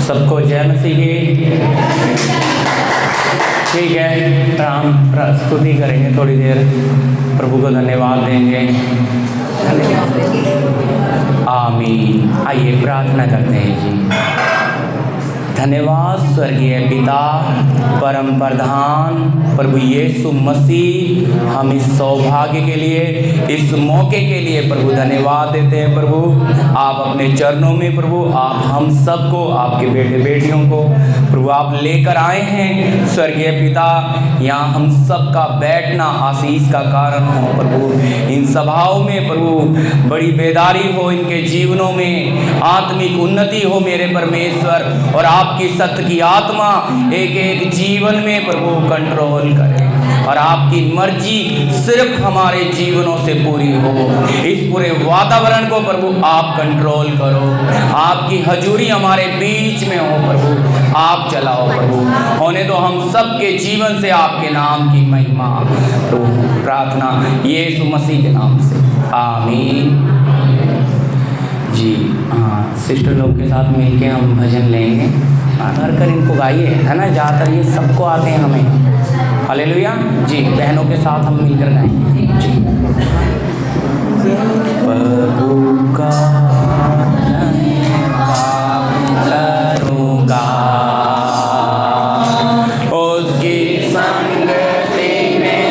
सबको जय मसीह की। ठीक है, हम स्तुति करेंगे थोड़ी देर, प्रभु को धन्यवाद देंगे। आमीन। आइए प्रार्थना करते हैं जी। धन्यवाद स्वर्गीय पिता, परम प्रधान प्रभु यीशु मसीह, हम इस सौभाग्य के लिए, इस मौके के लिए प्रभु धन्यवाद देते हैं। प्रभु आप अपने चरणों में, प्रभु आप हम सबको, आपके बेटे बेटियों को प्रभु आप लेकर आए हैं। स्वर्गीय पिता, यहाँ हम सबका बैठना आशीष का कारण हो प्रभु। इन सभाओं में प्रभु बड़ी बेदारी हो, इनके जीवनों में आत्मिक उन्नति हो मेरे परमेश्वर, और आपकी सत्य की आत्मा एक एक जीवन में प्रभु कंट्रोल करे, और आपकी मर्जी सिर्फ हमारे जीवनों से पूरी हो। इस पूरे वातावरण को प्रभु आप कंट्रोल करो, आपकी हजूरी हमारे बीच में हो प्रभु, आप चलाओ प्रभु। होने दो हम सबके जीवन से आपके नाम की महिमा प्रभु। प्रार्थना यीशु मसीह के नाम से, आमीन जी। हाँ, सिस्टर लोग के साथ मिलके हम भजन लेंगे। भर कर इनको गाइए, है ना, ज़्यादातर ये सबको आते हैं हमें। हालेलुया जी। बहनों के साथ हम मिलकर गाएंगे जी। प्रभु का धन्यवाद करूँगा, उसकी संगति में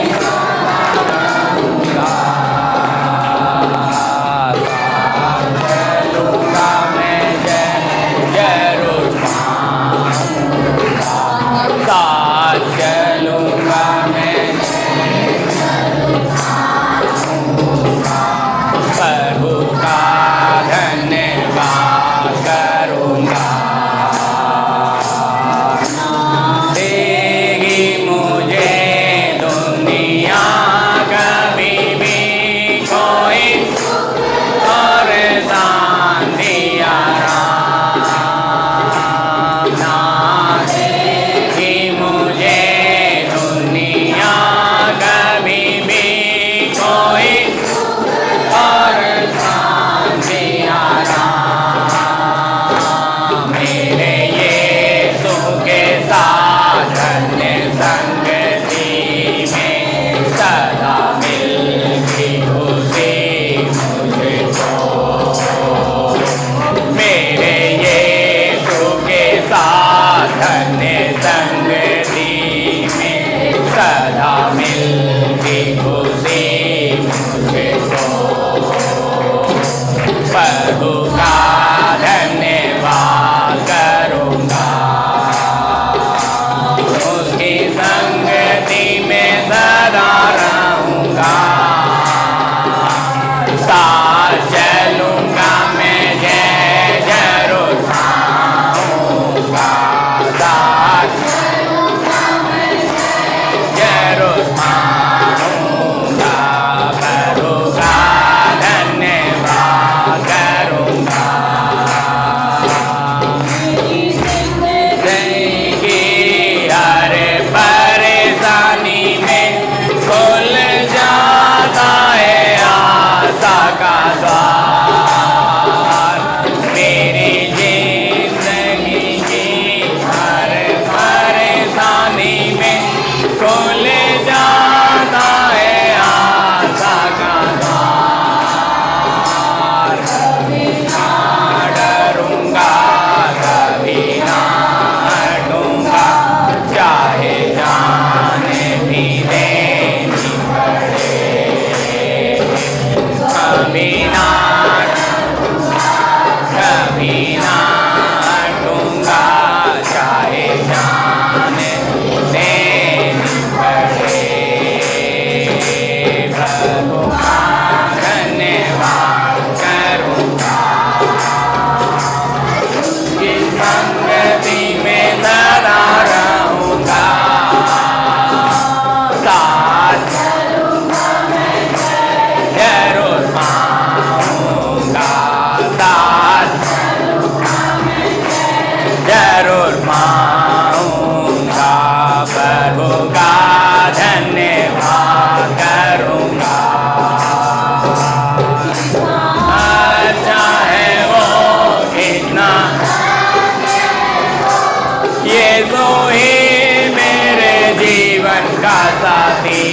का साथी।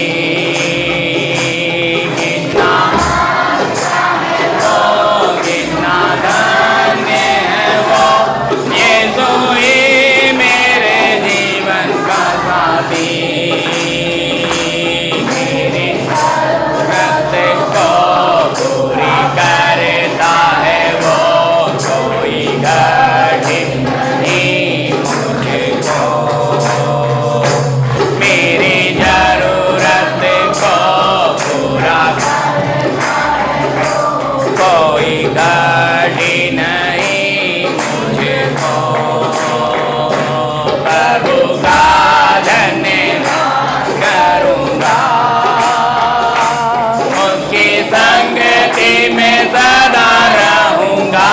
कितना कितना धन्य है वो, यीशु ही मेरे जीवन का साथी। मेरी जरूरत को पूरी करता है वो, कोई कठिन नहीं मुझको। मेरी जरूरत को पूरा कोई कठिन नहीं मुझको। प्रभु का धन्यवाद करूँगा, उसकी संगति में सदा रहूँगा।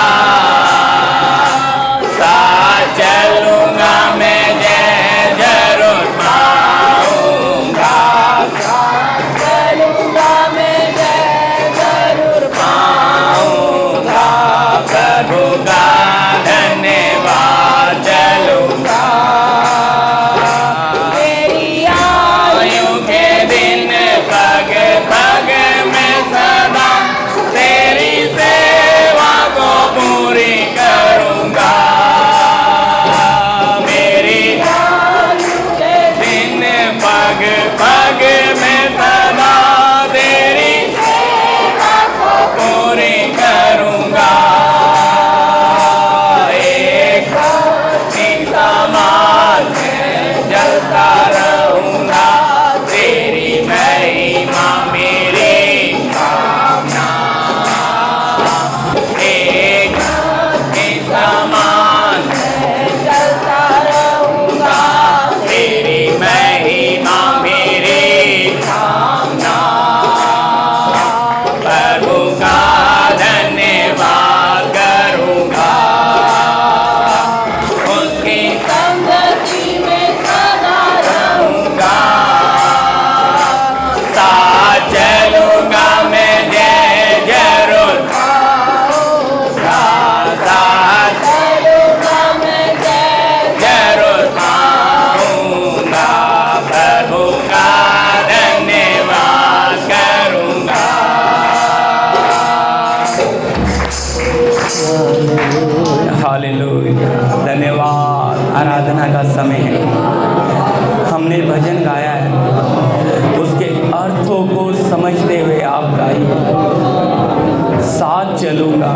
साथ चलूँगा मैं जरूर पाऊँगा। साथ चलूँगा मैं जरूर पाऊँगा। प्रभु का धन्यवाद चलूँगा। मेरी आयु के दिन पग पग में सदा तेरी सेवा को पूरी करूँगा। मेरी आयु के दिन पग पग में सदा तेरी सेवा को पूरी करूँगा। एक समान जलता रहूँगा, तेरी महिमा मेरी कामना। एक समान जलता रहूँगा, तेरी महिमा मेरी कामना। प्रभु का धन्यवाद करूँगा, उसकी संगति में सदा रहूँगा। साथ चलूँगा मैं जरूर पाऊँगा। साथ चलूँगा मैं जरूर पाऊँगा। प्रभु का धन्यवाद करूँगा। हालेलुया, धन्यवाद। आराधना का समय है। हमने भजन गाया है, उसके अर्थों को समझते हुए आप गाइए। साथ चलूँगा,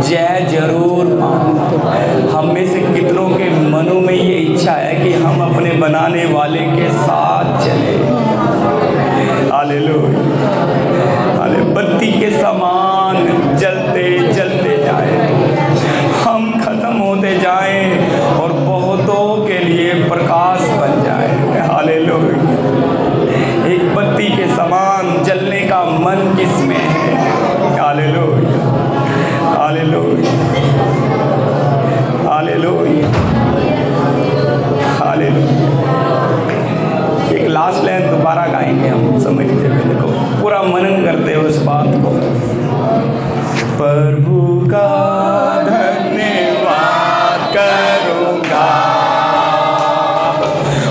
जय जरूर पाऊँगा। हम में से कितनों के मनों में ये इच्छा है कि हम अपने बनाने वाले के साथ चले। हालेलुया, हाले बत्ती के समान जलते जलते जाए, हम खत्म होते जाएं और बहुतों के लिए प्रकाश बन जाए। हालेलुया, एक बत्ती के समान जलने का मन किसमें है? Hallelujah, hallelujah, hallelujah, hallelujah. एक लास्ट लाइन दोबारा गाएंगे हम समझते हुए, देखो पूरा मनन करते हो इस बात को। प्रभु का धन्यवाद करूँगा,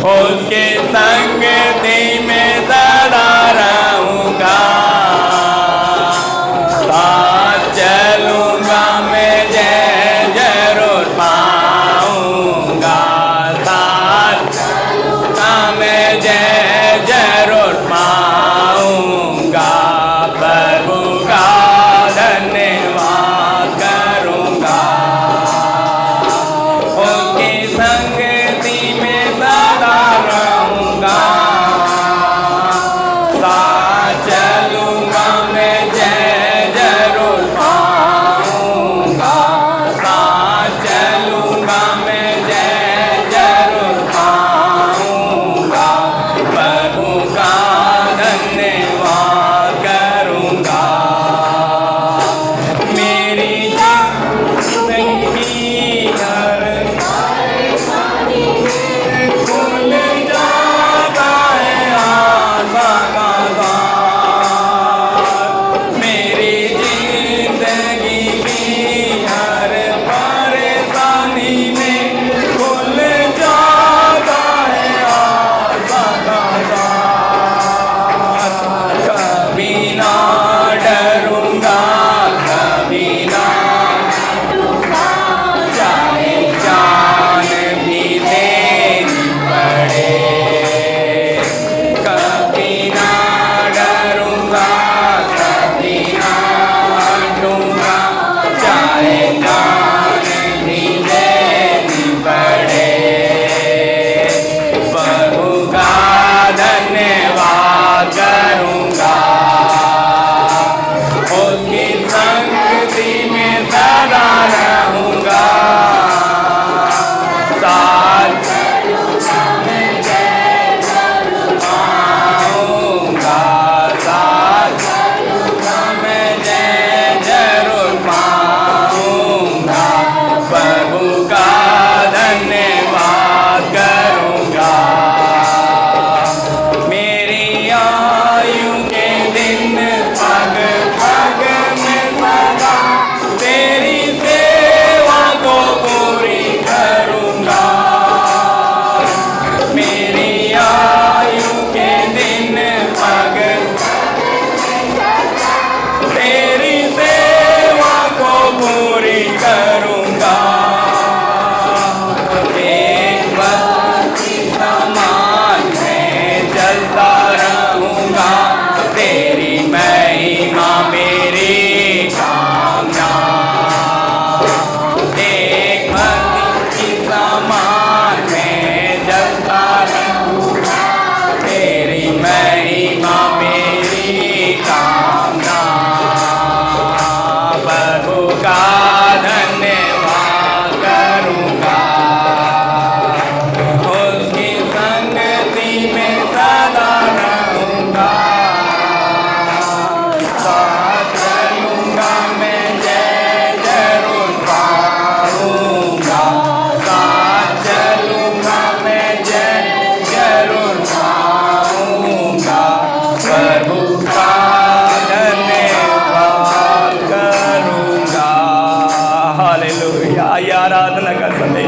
उसके संगति में सदा रहूँगा। साथ चलूँगा मैं जरूर पाऊँगा। साथ चलूँगा मैं जरूर पाऊँगा।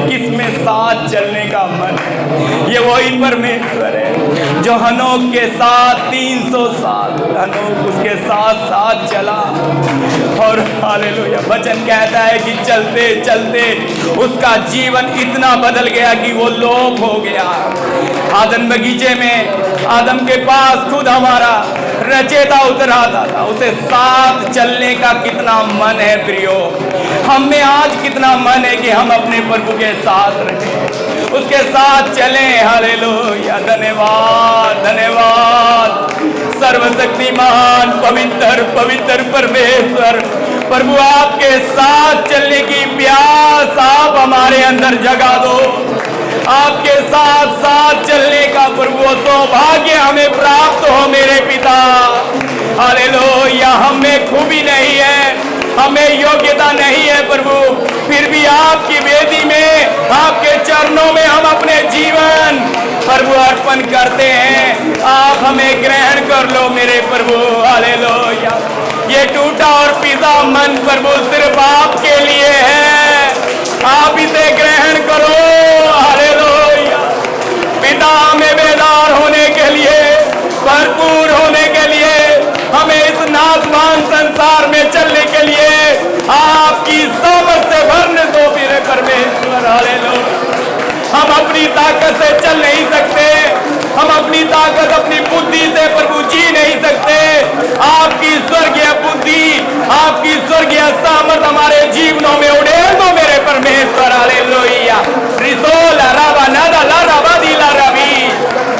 किसमें साथ चलने का मन है। ये वही परमेश्वर है जो हनोक के साथ 300 साल हनोक उसके साथ साथ चला। और हालेलुया, वचन कहता है कि चलते चलते उसका जीवन इतना बदल गया कि वो लोप हो गया। आदम बगीचे में आदम के पास खुद हमारा रचेता उतर आता था, उसे साथ चलने का कितना मन है प्रियो। हम में आज कितना मन है कि हम अपने प्रभु के साथ रहें, उसके साथ चलें। हालेलुया, धन्यवाद धन्यवाद सर्वशक्तिमान पवित्र पवित्र परमेश्वर प्रभु, आपके साथ चलने की प्यास आप हमारे अंदर जगा दो। आपके साथ साथ चलने का प्रभु सौभाग्य हमें प्राप्त हो मेरे पिता। हालेलुया, हमें खूबी नहीं है, हमें योग्यता नहीं है प्रभु, फिर भी आपकी वेदी में आपके चरणों में हम अपने जीवन प्रभु अर्पण करते हैं। आप हमें ग्रहण कर लो मेरे प्रभु। हालेलुया, ये टूटा और पिता मन प्रभु सिर्फ आपके लिए है, आप इसे ग्रहण करो। हालेलुया, पिता हमें बेदार होने के लिए, भरपूर होने के लिए, हमें इस नासवान संसार में चलने के लिए आपकी समझ से भरने दो मेरे परमेश्वर। हालेलुया, हम अपनी ताकत से चल नहीं सकते, हम अपनी ताकत अपनी बुद्धि से प्रभु जी नहीं सकते। आपकी स्वर्गीय बुद्धि, आपकी स्वर्गीय सामर्थ हमारे जीवनों में उड़ेल दो मेरे परमेश्वर। हालेलुया, रिसोला राबा नादा ला राबा दिला रवि।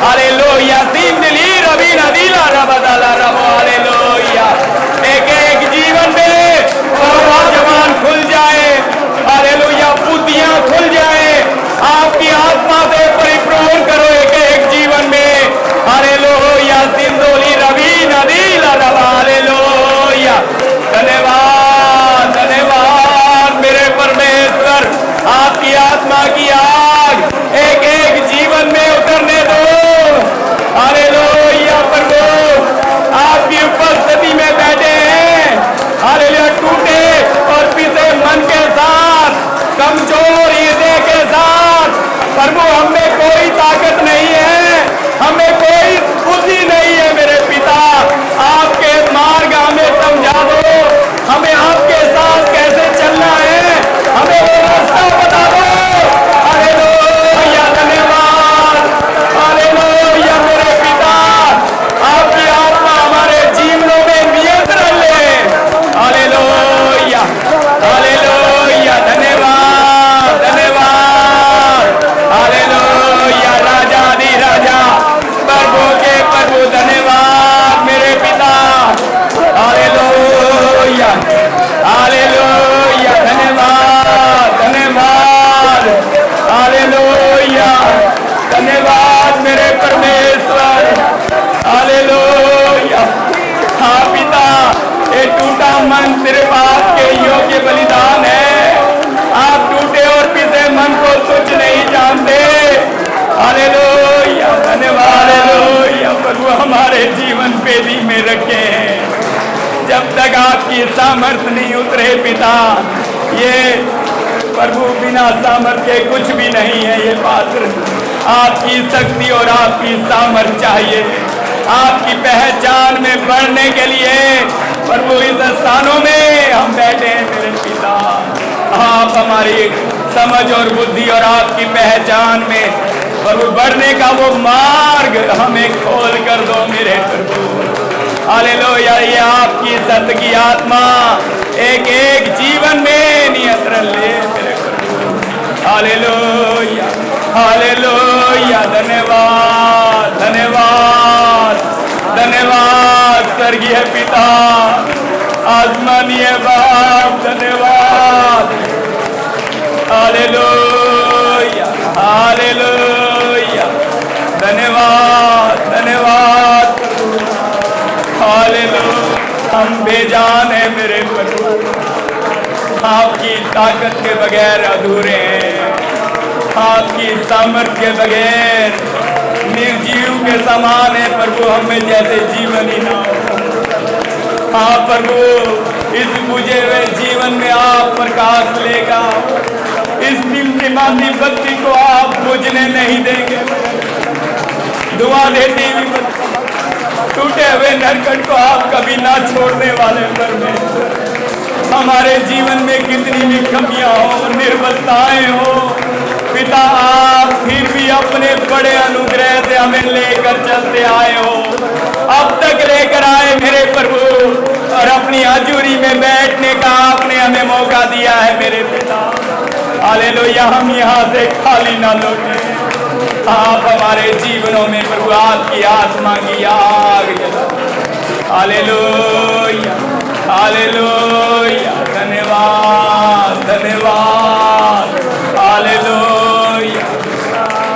हालेलुया, सीम दिली रवि नदीला राबा दाला रबो। हालेलुया, एक एक जीवन में जवान खुल जाए। हालेलुया, बुद्धियां खुल जाए, आपकी आत्मा से परिपूर्ण करो एक एक जीवन में। हालेलुया, सिंदोली रवि नदीला रबा। हालेलुया, धन्यवाद धन्यवाद मेरे परमेश्वर, आपकी आत्मा की आग एक एक जीवन में उतरने दो। हालेलुया प्रभु, आपकी उपस्थिति में बैठे हैं। हालेलुया, टूटे और पिसे मन के साथ, कमजोर हृदय के साथ प्रभु, हमें कोई ताकत नहीं है, हमें कोई बुद्धि नहीं है मेरे पिता। आपके मार्ग हमें समझा दो, हमें आपके साथ कैसे चलना है, हमें वो रास्ता बता दो। हालेलुया, धन्यवाद। हालेलुया मेरे पिता, आपकी आत्मा हमारे जीवनों में नियंत्रण ले। हालेलुया हालेलुया, धन्यवाद धन्यवाद। हालेलुया, राजा दी राजा प्रभु के प्रभु, धन्यवाद मेरे पिता। हालेलुया हालेलुया, धन्यवाद धन्यवाद। हालेलुया, धन्यवाद मेरे परमेश्वर। हालेलुया, हाँ पिता, ये टूटा मन सिर्फ आपके योग्य बलिदान है। आप टूटे और पिसे मन को तुच्छ नहीं जानते। हालेलुया, धन्यवाद। हालेलुया प्रभु, हमारे जीवन वेदी में रखे हैं, जब तक आपकी सामर्थ्य नहीं उतरे पिता। ये प्रभु बिना सामर्थ्य के कुछ भी नहीं है, ये पात्र आपकी शक्ति और आपकी सामर्थ्य चाहिए। आपकी पहचान में बढ़ने के लिए प्रभु इस स्थानों में हम बैठे हैं मेरे पिता। आप हमारी समझ और बुद्धि और आपकी पहचान में प्रभु बढ़ने का वो मार्ग हमें खोल कर दो मेरे प्रभु। हालेलुया, ये आपकी सत्य की आत्मा एक एक जीवन में नियंत्रण ले मेरे प्रभु। हालेलुया हालेलुया, धन्यवाद धन्यवाद धन्यवाद स्वर्गीय पिता, आसमानीय बाप, धन्यवाद। हालेलुया हालेलुया, धन्यवाद धन्यवाद। हालेलुया, हम बेजान हैं मेरे प्रभु, आपकी ताकत के बगैर अधूरे हैं, आपकी सामर्थ्य के बगैर निर्जीव के समान है प्रभु, हमें जैसे जीवन ही ना हो। हाँ प्रभु, इस बुझे हुए जीवन में आप प्रकाश लेगा इस टिमटिमाती बत्ती को आप बुझने नहीं देंगे। धुआं देती हुई टूटे हुए नरकट को आप कभी ना छोड़ने वाले परमेश्वर। हमारे जीवन में कितनी भी कमियां हो, निर्बलताएं हो पिता, आप फिर भी अपने बड़े अनुग्रह से हमें लेकर चलते आए हो। अब तक लेकर आए मेरे प्रभु, और अपनी हजूरी में बैठने का आपने हमें मौका दिया है मेरे पिता। हालेलुया। हम यहाँ से खाली ना लौटे। आप हमारे जीवनों में प्रभु आपकी आत्मा की आग जला। Hallelujah, hallelujah. धन्यवाद, धन्यवाद। Hallelujah,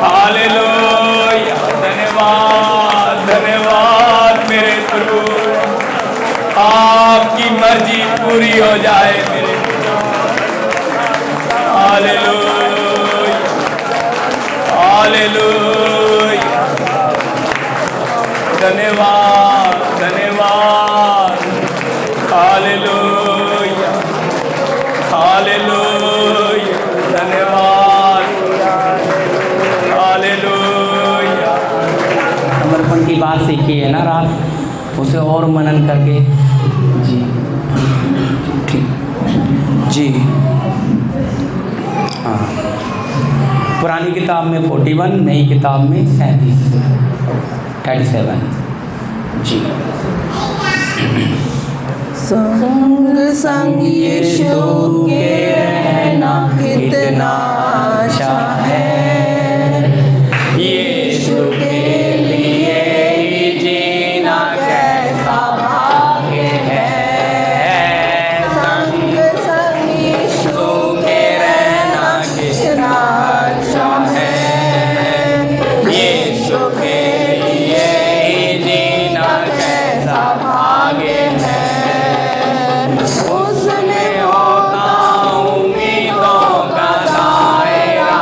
hallelujah. धन्यवाद, धन्यवाद मेरे प्रभु। आपकी मर्जी पूरी हो जाए मेरे पिता। Hallelujah, hallelujah. धन्यवाद, धन्यवाद। Hallelujah, hallelujah. धन्यवाद, हालेलुया। समर्पण की बात सीखी है ना रात, उसे और मनन करके। जी ठीक जी। हाँ, पुरानी किताब में 41, नई किताब में 37 जी। संग संग यीशु के रहना कितना अच्छा है, यीशु के लिए ही जीना कैसा भाग्य है। संग संग यीशु के रहना कितना अच्छा है, यीशु के लिए ही जीना कैसा भाग्य है। उसमें होता उम्मीदों का दायरा,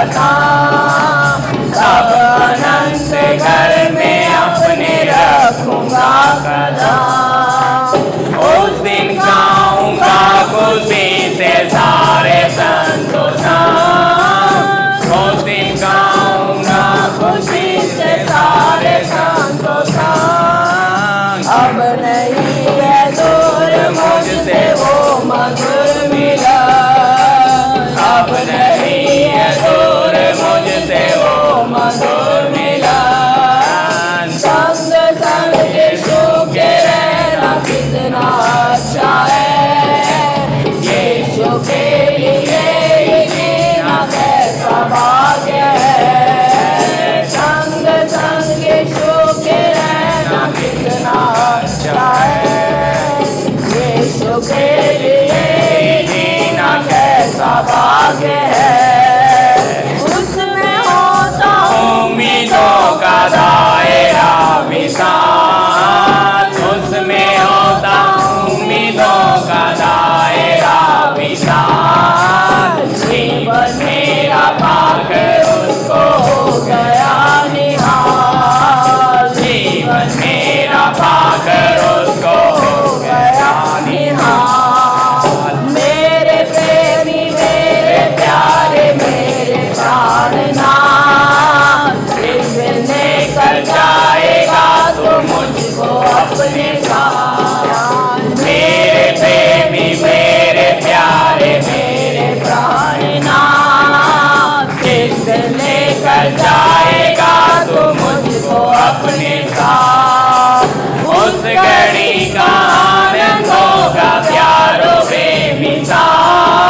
नाम, तब अनंत घर में अपने रखूंगा कदम। उस दिन गाऊंगा खुशी से सारे संतों संग, उस दिन गाऊंगा खुशी से सारे संतों संग। अब नहीं है दूर मुझसे वो मधुर मिलन, अब नहीं है दूर मुझसे वो मधुर मिलन। संग संग यीशु के रहना कितना अच्छा है, यीशु के लिए ही जीना कैसा भाग्य है। संग संग यीशु के रहना कितना अच्छा है, यीशु के लिए ही जीना कैसा भाग्य है। उसमें होता उम्मीदों का दायरा विशाल, उसमें होता उम्मीदों का दायरा विशाल। जीवन मेरा पाकर उसको हो गया निहाल, जीवन मेरा पाकर उसको हो गया निहाल। मेरे प्रेमी मेरे प्यारे मेरे प्राणनाथ, इस दिन लेकर जाएगा तो मुझको अपने साथ। मेरे प्रेमी मेरे प्यारे मेरे प्राणनाथ, इस दिन लेकर जाएगा तो मुझको अपने साथ। उस घड़ी का आनंद होगा प्यारो बेमिसाल,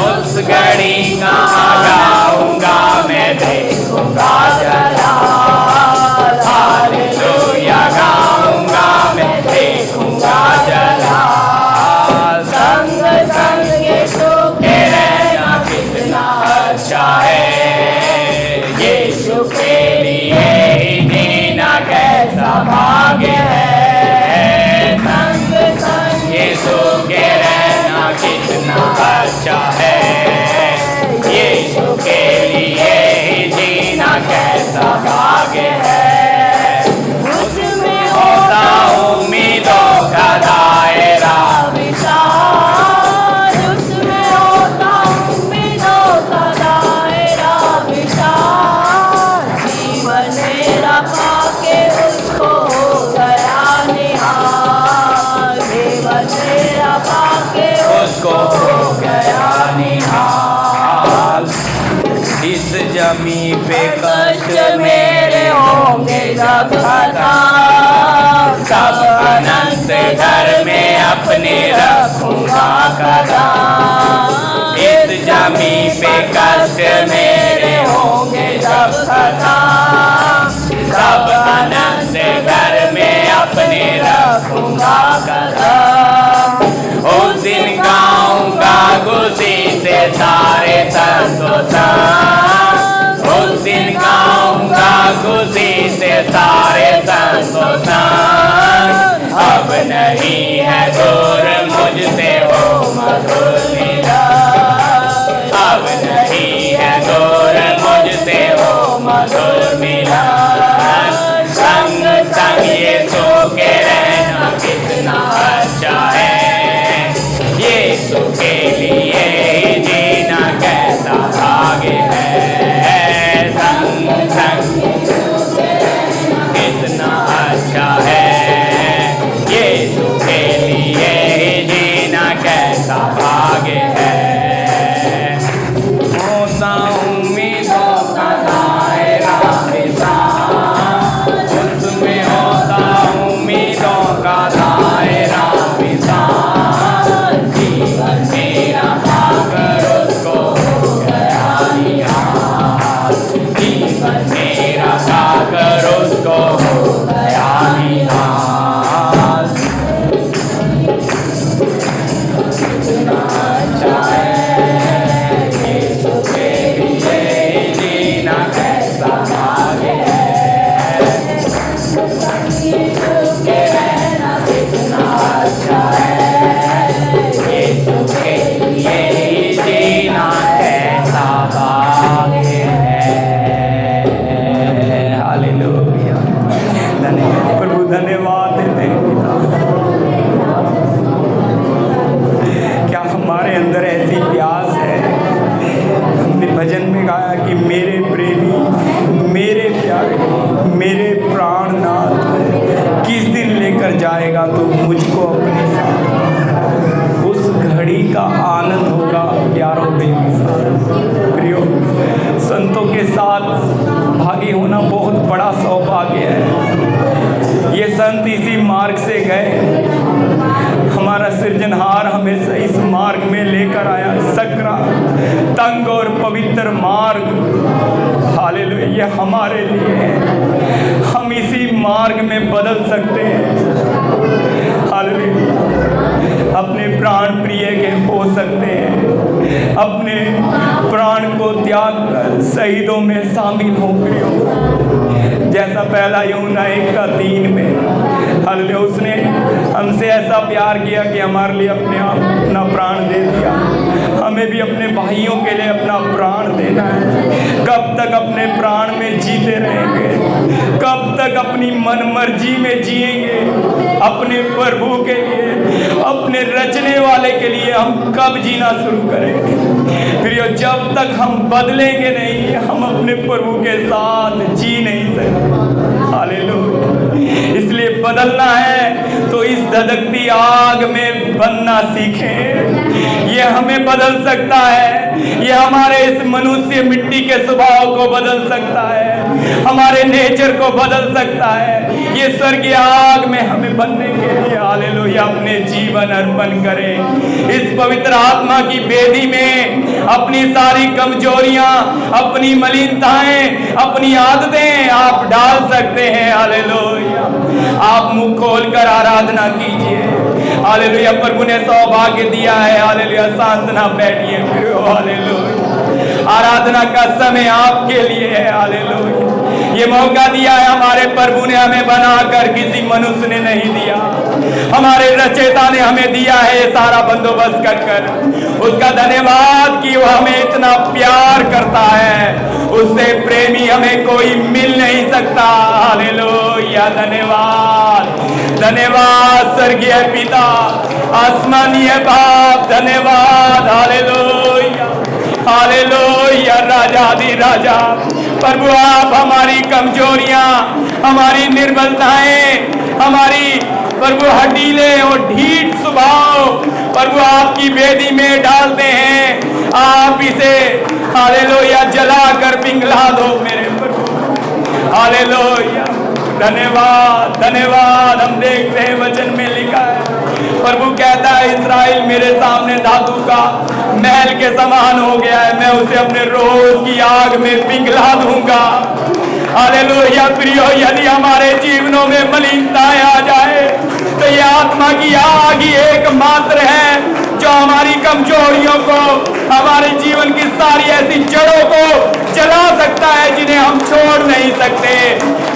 उस घड़ी का गाऊंगा मैं देखूंगा जलाल। हालेलुया गाऊंगा मैं देखूंगा जलाल। संग संग यीशु के रहना कितना अच्छा है, यीशु के लिए ही जीना कैसा भाग्य है। संग संग यीशु के रहना कितना अच्छा है, यीशु के लिए ही जीना कैसा भाग्य है। उसमें होता उम्मीदों का दायरा विशाल, उसमें होता उम्मीदों का दायरा विशाल। जीवन मेरा पाके उसको हो गया निहाल, जीवन मेरा पाके उसको हो गया निहाल। इस जमी पे कष्ट मेरे होंगे जब खत्म, तब अनंत घर में अपने रखूंगा कदम। इस जमी पे कष्ट मेरे होंगे जब खत्म, तब अनंत घर में अपने रखूंगा कदम। उस दिन गाऊंगा खुशी से सारे संतों संग, उस दिन गाऊंगा खुशी से सारे संतों संग। अब नहीं है दूर मुझसे वो मधुर मिलन, अब नहीं है दूर मुझसे वो मधुर मिलन। संग संग यीशु के रहना कितना अच्छा है, यीशु के लिए ही जीना कैसा भाग्य संतों के साथ भागी होना बहुत बड़ा सौभाग्य है। ये संत इसी मार्ग से गए, हमारा सृजनहार हमें इस मार्ग में लेकर आया, सकरा तंग और पवित्र मार्ग। हालेलुया, ये हमारे लिए है, हम इसी मार्ग में बदल सकते हैं। हालेलुया, अपने प्राण प्रिय के हो सकते हैं, अपने प्राण को त्याग कर शहीदों में शामिल हो गए हो, जैसा पहला यूहन्ना 1:3 में हालेलुया उसने हमसे ऐसा प्यार किया कि हमारे लिए अपने आप अपना प्राण दे दिया। हमें भी अपने भाइयों के लिए अपना प्राण देना है। कब तक अपने प्राण में जीते रहेंगे? कब तक अपनी मन मर्जी में जिएंगे? अपने प्रभु के लिए, अपने रचने वाले के लिए हम कब जीना शुरू करेंगे? फिर जब तक हम बदलेंगे नहीं, हम अपने प्रभु के साथ जी नहीं सकते। हालेलुया, इसलिए बदलना है तो इस धधकती आग में बनना सीखें। ये हमें बदल सकता है, ये हमारे इस मनुष्य मिट्टी के स्वभाव को बदल सकता है, हमारे नेचर को बदल सकता है। ये स्वर्गीय आग में हमें बनने के लिए हालेलुया अपने जीवन अर्पण करें। इस पवित्र आत्मा की वेदी में अपनी सारी कमजोरियां, अपनी मलिनताएं, अपनी आदतें आप डाल सकते हैं। हालेलुया, आप मुंह खोलकर आराधना कीजिए। हालेलुया, प्रभु ने सौभाग्य दिया है। हालेलुया, सांत्वना बैठिए। हालेलुया, आराधना का समय आपके लिए है। हालेलुया, ये मौका दिया है हमारे प्रभु ने हमें बनाकर, किसी मनुष्य ने नहीं दिया। हमारे रचयिता ने हमें दिया है ये सारा बंदोबस्त कर कर। उसका धन्यवाद कि वो हमें इतना प्यार करता है, उससे प्रेमी हमें कोई मिल नहीं सकता। हालेलुया, धन्यवाद, धन्यवाद स्वर्गीय पिता, आसमानीय बाप, धन्यवाद। हालेलुया, हालेलुया, राजाधि राजा प्रभु, आप हमारी कमजोरियां, हमारी निर्बलताएं, हमारी प्रभु हड्डीले और ढीठ स्वभाव प्रभु आपकी वेदी में डालते हैं। आप इसे हालेलुया जलाकर पिघला दो मेरे प्रभु। हालेलुया, धन्यवाद, धन्यवाद। हम देखते हैं वचन में लिखा है, प्रभु कहता है इस्राएल मेरे सामने धातु का महल के समान हो गया है, मैं उसे अपने रोज की आग में पिघला दूंगा। हालेलुया प्रियो, यदि हमारे जीवनों में मलिनताएं आ जाए तो ये आत्मा की आग ही एकमात्र है जो हमारी कमजोरियों को, हमारे जीवन की सारी ऐसी जड़ों को जला सकता है जिन्हें हम छोड़ नहीं सकते।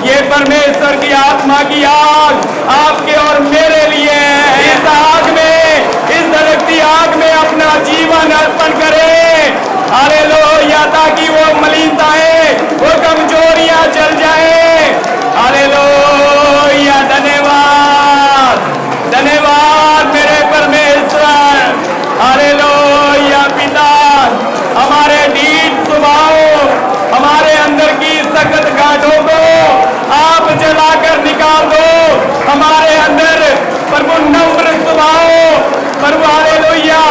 ये परमेश्वर की आत्मा की आग आपके और मेरे लिए है। इस आग में, इस धधकती आग में अपना जीवन अर्पण करें। हालेलुया, ताकि वो मलिनताएं, वो कमजोरियां जल जाए। हालेलुया, धन्यवाद, धन्यवाद मेरे परमेश्वर। हालेलुया पिता, हमारे ढीठ स्वभाव, हमारे अंदर की सख्त गांठों को आप जलाकर निकाल दो। हमारे अंदर प्रभु नम्र स्वभाव प्रभु हालेलुया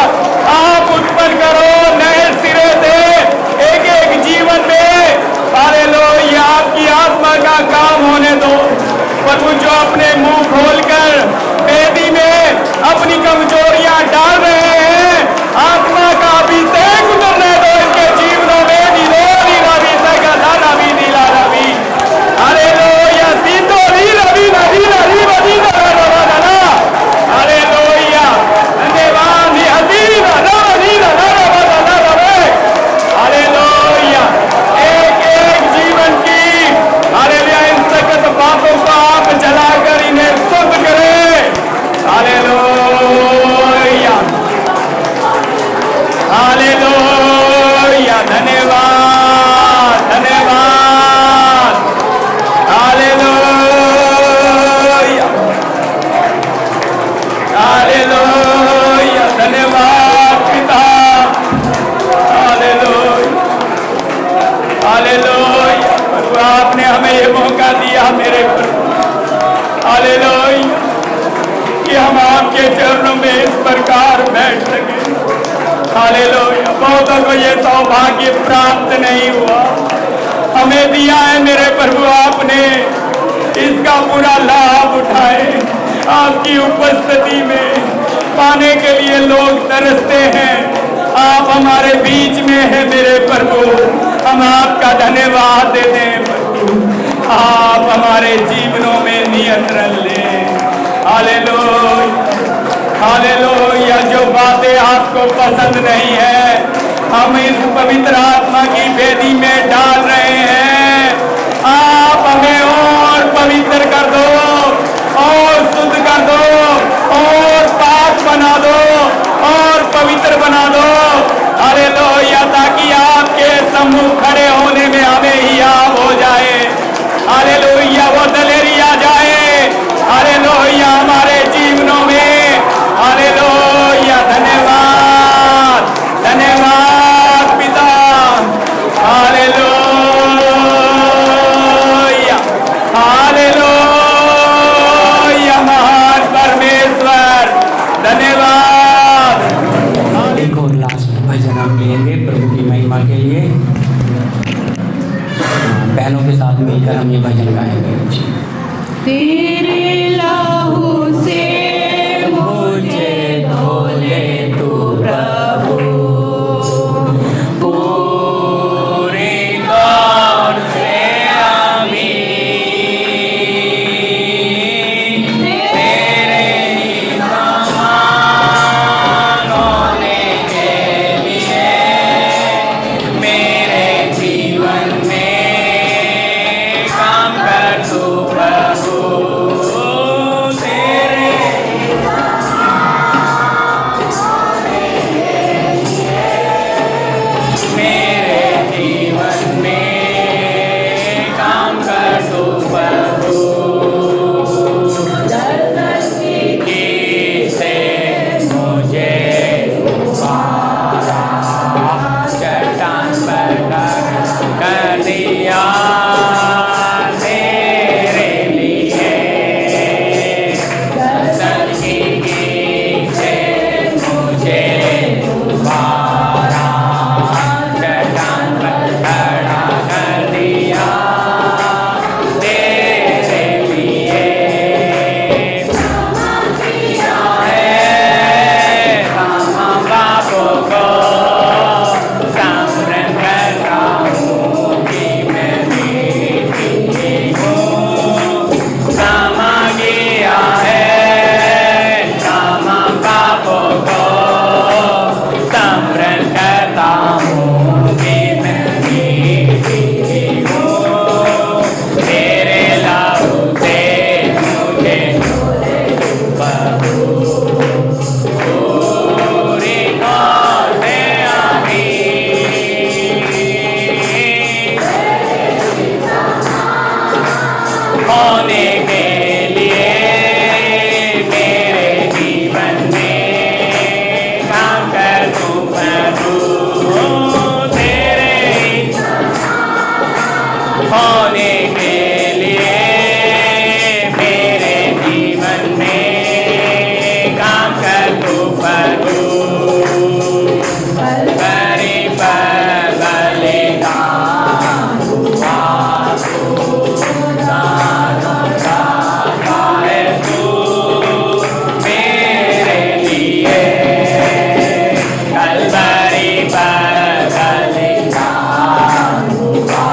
आप उत्पन्न करो नए सिरे से एक एक जीवन में। हालेलुया, आपकी आत्मा का काम होने दो प्रभु। जो अपने मुंह खोलकर वेदी में अपनी कमजोरियां डाल रहे हैं, आत्मा का अभिषेक उतरने दो इनके जीवनों में। हालेलुया, सीधो री रवि नदी नदी नदी हालेलुया, धन्यवाद हसीन हालेलुया, एक एक जीवन की हालेलुया इन सकत बातों को आप जलाकर इन्हें शुद्ध करें। हालेलुया, हालेलुया, धन्यवाद, धन्यवाद। हालेलुया, हालेलुया, धन्यवाद पिता। हालेलुया, हालेलुया, आपने हमें ये मौका दिया मेरे प्रभु। हालेलुया, कि हम आपके चरणों में इस प्रकार बैठ सके। हालेलुया। बहुतों को ये सौभाग्य प्राप्त नहीं हुआ, हमें दिया है मेरे प्रभु आपने, इसका पूरा लाभ उठाए। आपकी उपस्थिति में पाने के लिए लोग तरसते हैं, आप हमारे बीच में हैं मेरे प्रभु, हम आपका धन्यवाद देते हैं प्रभु। आप हमारे जीवनों में नियंत्रण लें। Hallelujah, hallelujah. जो बातें आपको पसंद नहीं है हम इस पवित्र आत्मा की वेदी में डाल रहे हैं। आप हमें और पवित्र कर दो, और शुद्ध कर दो, और पाक बना दो, और पवित्र बना दो। हालेलुया, ताकि आपके सम्मुख खड़े होने में हमें हियाव हो जाए। हालेलुया, वो दलेरी आ जाए। हालेलुया, हमारे जीवनों में। हालेलुया, धन्यवाद, धन्यवाद पिता। हालेलुया, हालेलुया, महान परमेश्वर, धन्यवाद। एक और लास्ट भजन हम लेंगे प्रभु की महिमा के लिए। बहनों के साथ मिलकर हम ये भजन गाएंगे। तेरे लहू से मुझे धो ले तू प्रभु, पूरे गौर से आमीन। तेरे ही समान होने के लिए मेरे जीवन में काम कर तू प्रभु। तेरे मेरे जीवन में काम कर तू प्रभु। की से मुझे उबारा, चट्टान पर कर दिया तेरे लिए। दर्शन से मुझे उबारा, चट्टान पर खड़ा कर दिया तेरे लिए। है मामा बापों को सामरण करता हूँ कि मैं बेटी हूँ। क्षमा किया है मामा बापों को सामरण करता हूँ कि मैं बेटी हूँ। तेरे लहू से मुझे प्रभु पूरी गौर से आमीन। होने के लिए मेरे जीवन में काम कर तू प्रभु। तेरे होने के लिए मेरे जीवन में काम कर तू प्रभु। बलि बलिदान हुआ है तू मेरे लिए। कलवरी पर बलिदान हुआ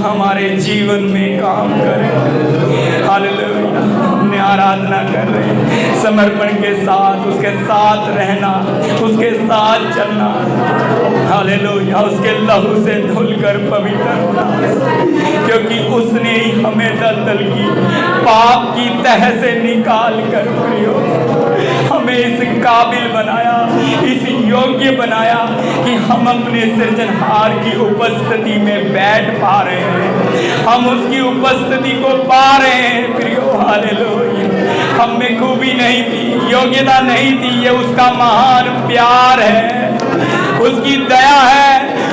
हमारे जीवन में काम करे। हालेलुया। हमने आराधना कर रहे हैं, समर्पण के साथ उसके साथ रहना, उसके साथ चलना। हालेलुया। उसके लहू से धुलकर पवित्र होना, क्योंकि उसने ही हमें दलदल की पाप की तह से निकाल कर हमें इस काबिल बनाया, इस योग्य बनाया कि हम अपने सृजनहार की उपस्थिति में बैठ पा रहे हैं, हम उसकी उपस्थिति को पा रहे हैं प्रियो। हालेलुया। हम में खूबी नहीं थी, योग्यता नहीं थी, ये उसका महान प्यार है, उसकी दया है,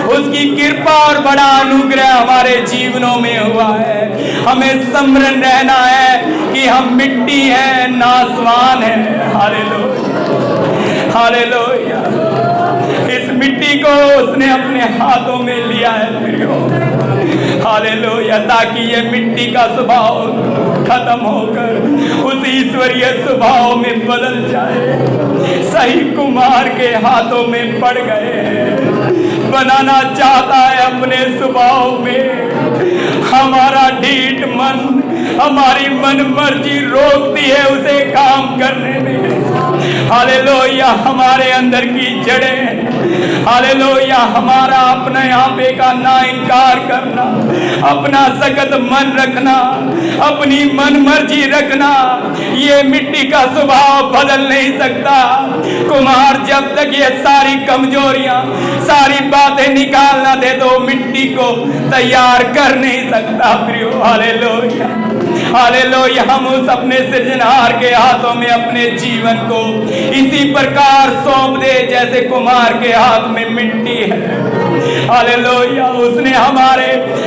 उसकी कृपा और बड़ा अनुग्रह हमारे जीवनों में हुआ है। हमें स्मरण रहना है कि हम मिट्टी हैं, नासवान हैं। हालेलुया। हालेलुया। इस मिट्टी को उसने अपने हाथों में लिया है प्रियो। हालेलुया। ताकि ये मिट्टी का स्वभाव खत्म होकर उस ईश्वरीय स्वभाव में बदल जाए। सही कुम्हार के हाथों में पड़ गए हैं, बनाना चाहता है अपने स्वभाव में। हमारा ढीठ मन, हमारी मन मर्जी रोकती है उसे काम करने में। हालेलुया। हमारे अंदर की जड़ें, हालेलुया, हमारा अपने आपे का ना इनकार करना, अपना सख्त मन रखना, अपनी मन मर्जी रखना, ये मिट्टी का स्वभाव बदल नहीं सकता। कुम्हार जब तक ये सारी कमजोरियां, सारी बातें निकाल ना दे तो मिट्टी को तैयार कर नहीं सकता प्रियो। हालेलुया। हालेलुया। हम उस अपने सृजनहार के हाथों में अपने जीवन को इसी प्रकार सौंप दे जैसे कुम्हार के हाथ में मिट्टी है। हालेलुया। उसने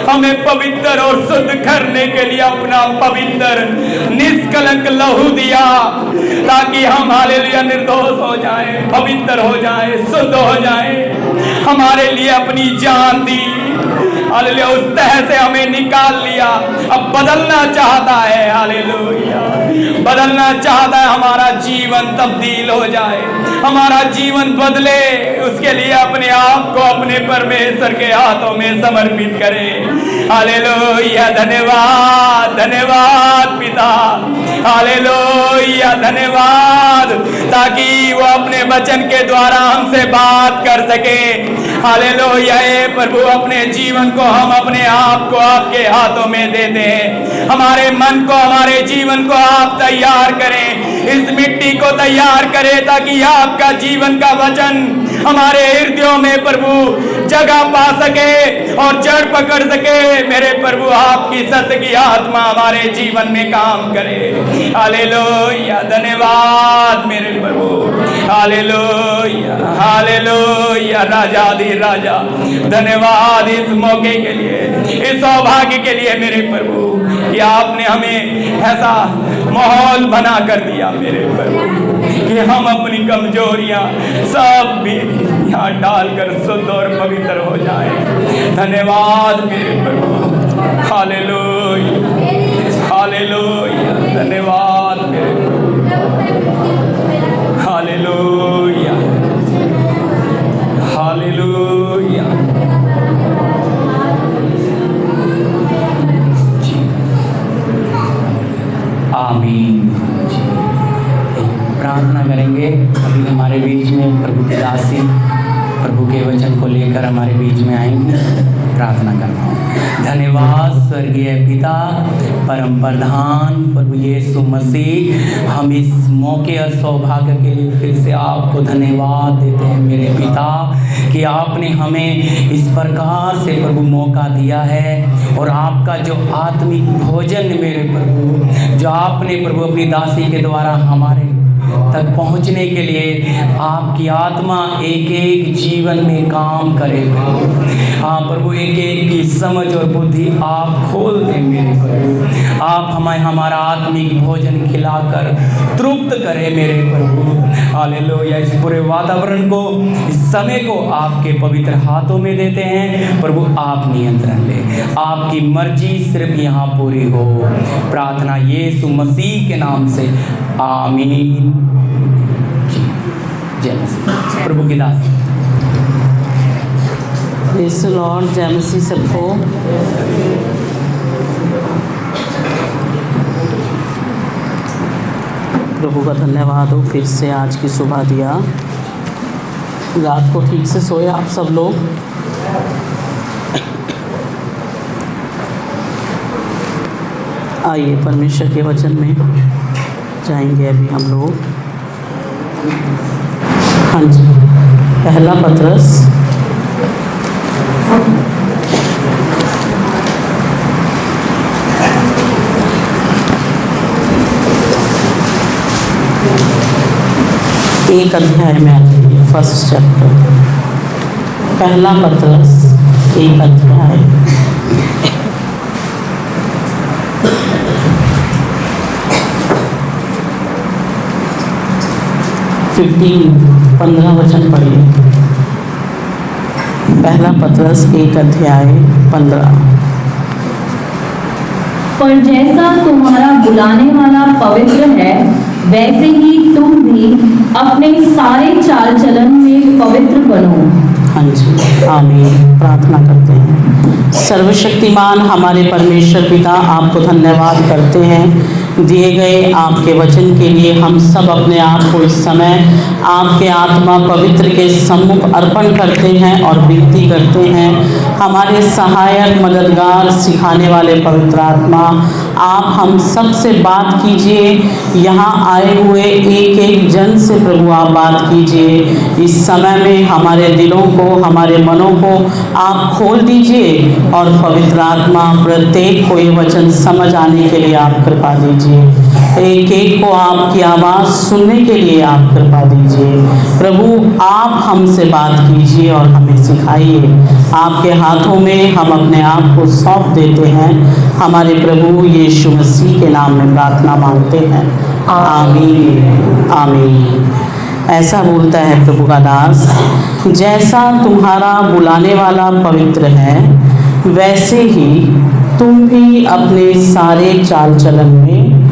हमें पवित्र और शुद्ध करने के लिए अपना पवित्र निष्कलंक लहू दिया, ताकि हम हालेलुया निर्दोष हो जाएं, पवित्र हो जाएं, शुद्ध हो जाएं। हमारे लिए अपनी जान दी। हालेलुया। उस तह से हमें निकाल लिया, अब बदलना चाहता है। हालेलुया। बदलना चाहता है, हमारा जीवन तब्दील हो जाए, हमारा जीवन बदले। उसके लिए अपने आप को अपने परमेश्वर के हाथों में समर्पित करें। हालेलुया। धन्यवाद, धन्यवाद पिता। हालेलुया। धन्यवाद, ताकि वो अपने वचन के द्वारा हमसे बात कर सके। हालेलुया। प्रभु, अपने जीवन को हम अपने आप को आपके हाथों में देते हैं। हमारे मन को, हमारे जीवन को आप तैयार करें, इस मिट्टी को तैयार करें, ताकि आपका जीवन का वचन हमारे हृदयों में प्रभु जगह पा सके और जड़ पकड़ सके। मेरे प्रभु, आपकी सत्य की आत्मा हमारे जीवन में काम करे। हालेलुया। धन्यवाद मेरे प्रभु। हालेलुया। हालेलुया। राजाधि राजा, धन्यवाद इस मौके के लिए, इस सौभाग्य के लिए मेरे प्रभु, कि आपने हमें ऐसा माहौल बना कर दिया मेरे प्रभु, कि हम अपनी कमजोरियां सब भी यहाँ डालकर शुद्ध और पवित्र हो जाए। धन्यवाद मेरे प्रभु। हालेलुया। हालेलुया। धन्यवाद मेरे प्रभु। हालेलुया। हालेलुया। आमीन। प्रार्थना करेंगे। अभी हमारे बीच में प्रभु की दासी प्रभु के वचन को लेकर हमारे बीच में आएंगे। प्रार्थना करता हूँ। धन्यवाद स्वर्गीय पिता, परम प्रधान प्रभु यीशु मसीह, हम इस मौके और सौभाग्य के लिए फिर से आपको धन्यवाद देते हैं मेरे पिता, कि आपने हमें इस प्रकार से प्रभु मौका दिया है। और आपका जो आत्मिक भोजन मेरे प्रभु, जो आपने प्रभु अपनी दासी के द्वारा हमारे तक पहुंचने के लिए आपकी आत्मा एक एक जीवन में काम करे। हाँ प्रभु, एक एक की समझ और बुद्धि आप खोल दें मेरे प्रभु। आप हमें हमारा आत्मिक भोजन खिलाकर तृप्त करें मेरे प्रभु। हालेलुया। इस पूरे वातावरण को, इस समय को आपके पवित्र हाथों में देते हैं प्रभु। आप नियंत्रण लें, आपकी मर्जी सिर्फ यहाँ पूरी हो। प्रार्थना यीशु मसीह के नाम से, आमीन। जय मसीह। प्रभु की दास। प्रेज़ लॉर्ड, जय मसीह सबको। प्रभु का धन्यवाद हो, फिर से आज की सुबह दिया। रात को ठीक से सोए आप सब लोग? आइए परमेश्वर के वचन में जाएंगे अभी हम लोग। हाँ जी, पहला पत्रस एक अध्याय में आ जाइए, फर्स्ट चैप्टर, पहला पत्रस एक अध्याय। 15 वचन पढ़िए। पहला पत्रस एक अध्याय 15। पर जैसा तुम्हारा बुलाने वाला पवित्र है, वैसे ही तुम भी अपने सारे चाल चलन में पवित्र बनो। हाँ जी, आमीन। प्रार्थना करते हैं। सर्वशक्तिमान हमारे परमेश्वर पिता, आपको धन्यवाद करते हैं दिए गए आपके वचन के लिए। हम सब अपने आप को इस समय आपके आत्मा पवित्र के सम्मुख अर्पण करते हैं और विनती करते हैं, हमारे सहायक, मददगार, सिखाने वाले पवित्र आत्मा, आप हम सब से बात कीजिए। यहाँ आए हुए एक एक जन से प्रभु आप बात कीजिए। इस समय में हमारे दिलों को, हमारे मनों को आप खोल दीजिए और पवित्र आत्मा प्रत्येक को ये वचन समझ आने के लिए आप कृपा दीजिए। एक एक को आपकी आवाज़ सुनने के लिए आप कृपा दीजिए। प्रभु आप हमसे बात कीजिए और हमें सिखाइए। आपके हाथों में हम अपने आप को सौंप देते हैं। हमारे प्रभु यीशु मसीह के नाम में प्रार्थना मांगते हैं, आमीन आमीन। ऐसा बोलता है प्रभु का दास, जैसा तुम्हारा बुलाने वाला पवित्र है, वैसे ही तुम भी अपने सारे चाल चलन में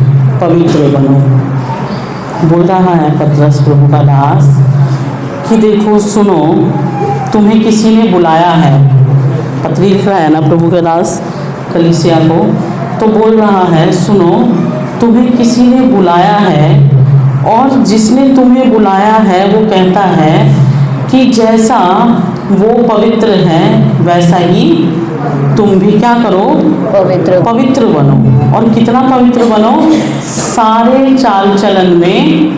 पवित्र बनो। बोल रहा है पत्रस प्रभु का दास कि देखो, सुनो, तुम्हें किसी ने बुलाया है। पत्री लिख रहा है ना प्रभु के दास कलीसिया को, तो बोल रहा है, सुनो, तुम्हें किसी ने बुलाया है और जिसने तुम्हें बुलाया है वो कहता है कि जैसा वो पवित्र है वैसा ही तुम भी क्या करो, पवित्र बनो। और कितना पवित्र बनो? सारे चाल चलन में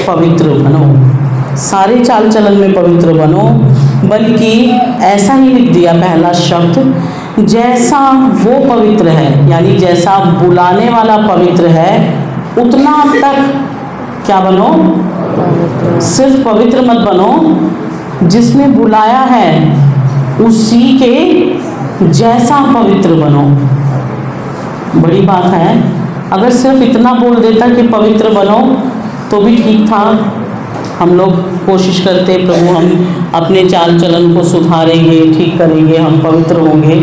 पवित्र बनो। सारे चाल चलन में पवित्र बनो। बल्कि ऐसा ही लिख दिया पहला शब्द, जैसा वो पवित्र है, यानी जैसा बुलाने वाला पवित्र है उतना तक क्या बनो? सिर्फ पवित्र मत बनो, जिसने बुलाया है उसी के जैसा पवित्र बनो। बड़ी बात है। अगर सिर्फ इतना बोल देता कि पवित्र बनो तो भी ठीक था। हम लोग कोशिश करते, प्रभु हम अपने चाल चलन को सुधारेंगे, ठीक करेंगे, हम पवित्र होंगे।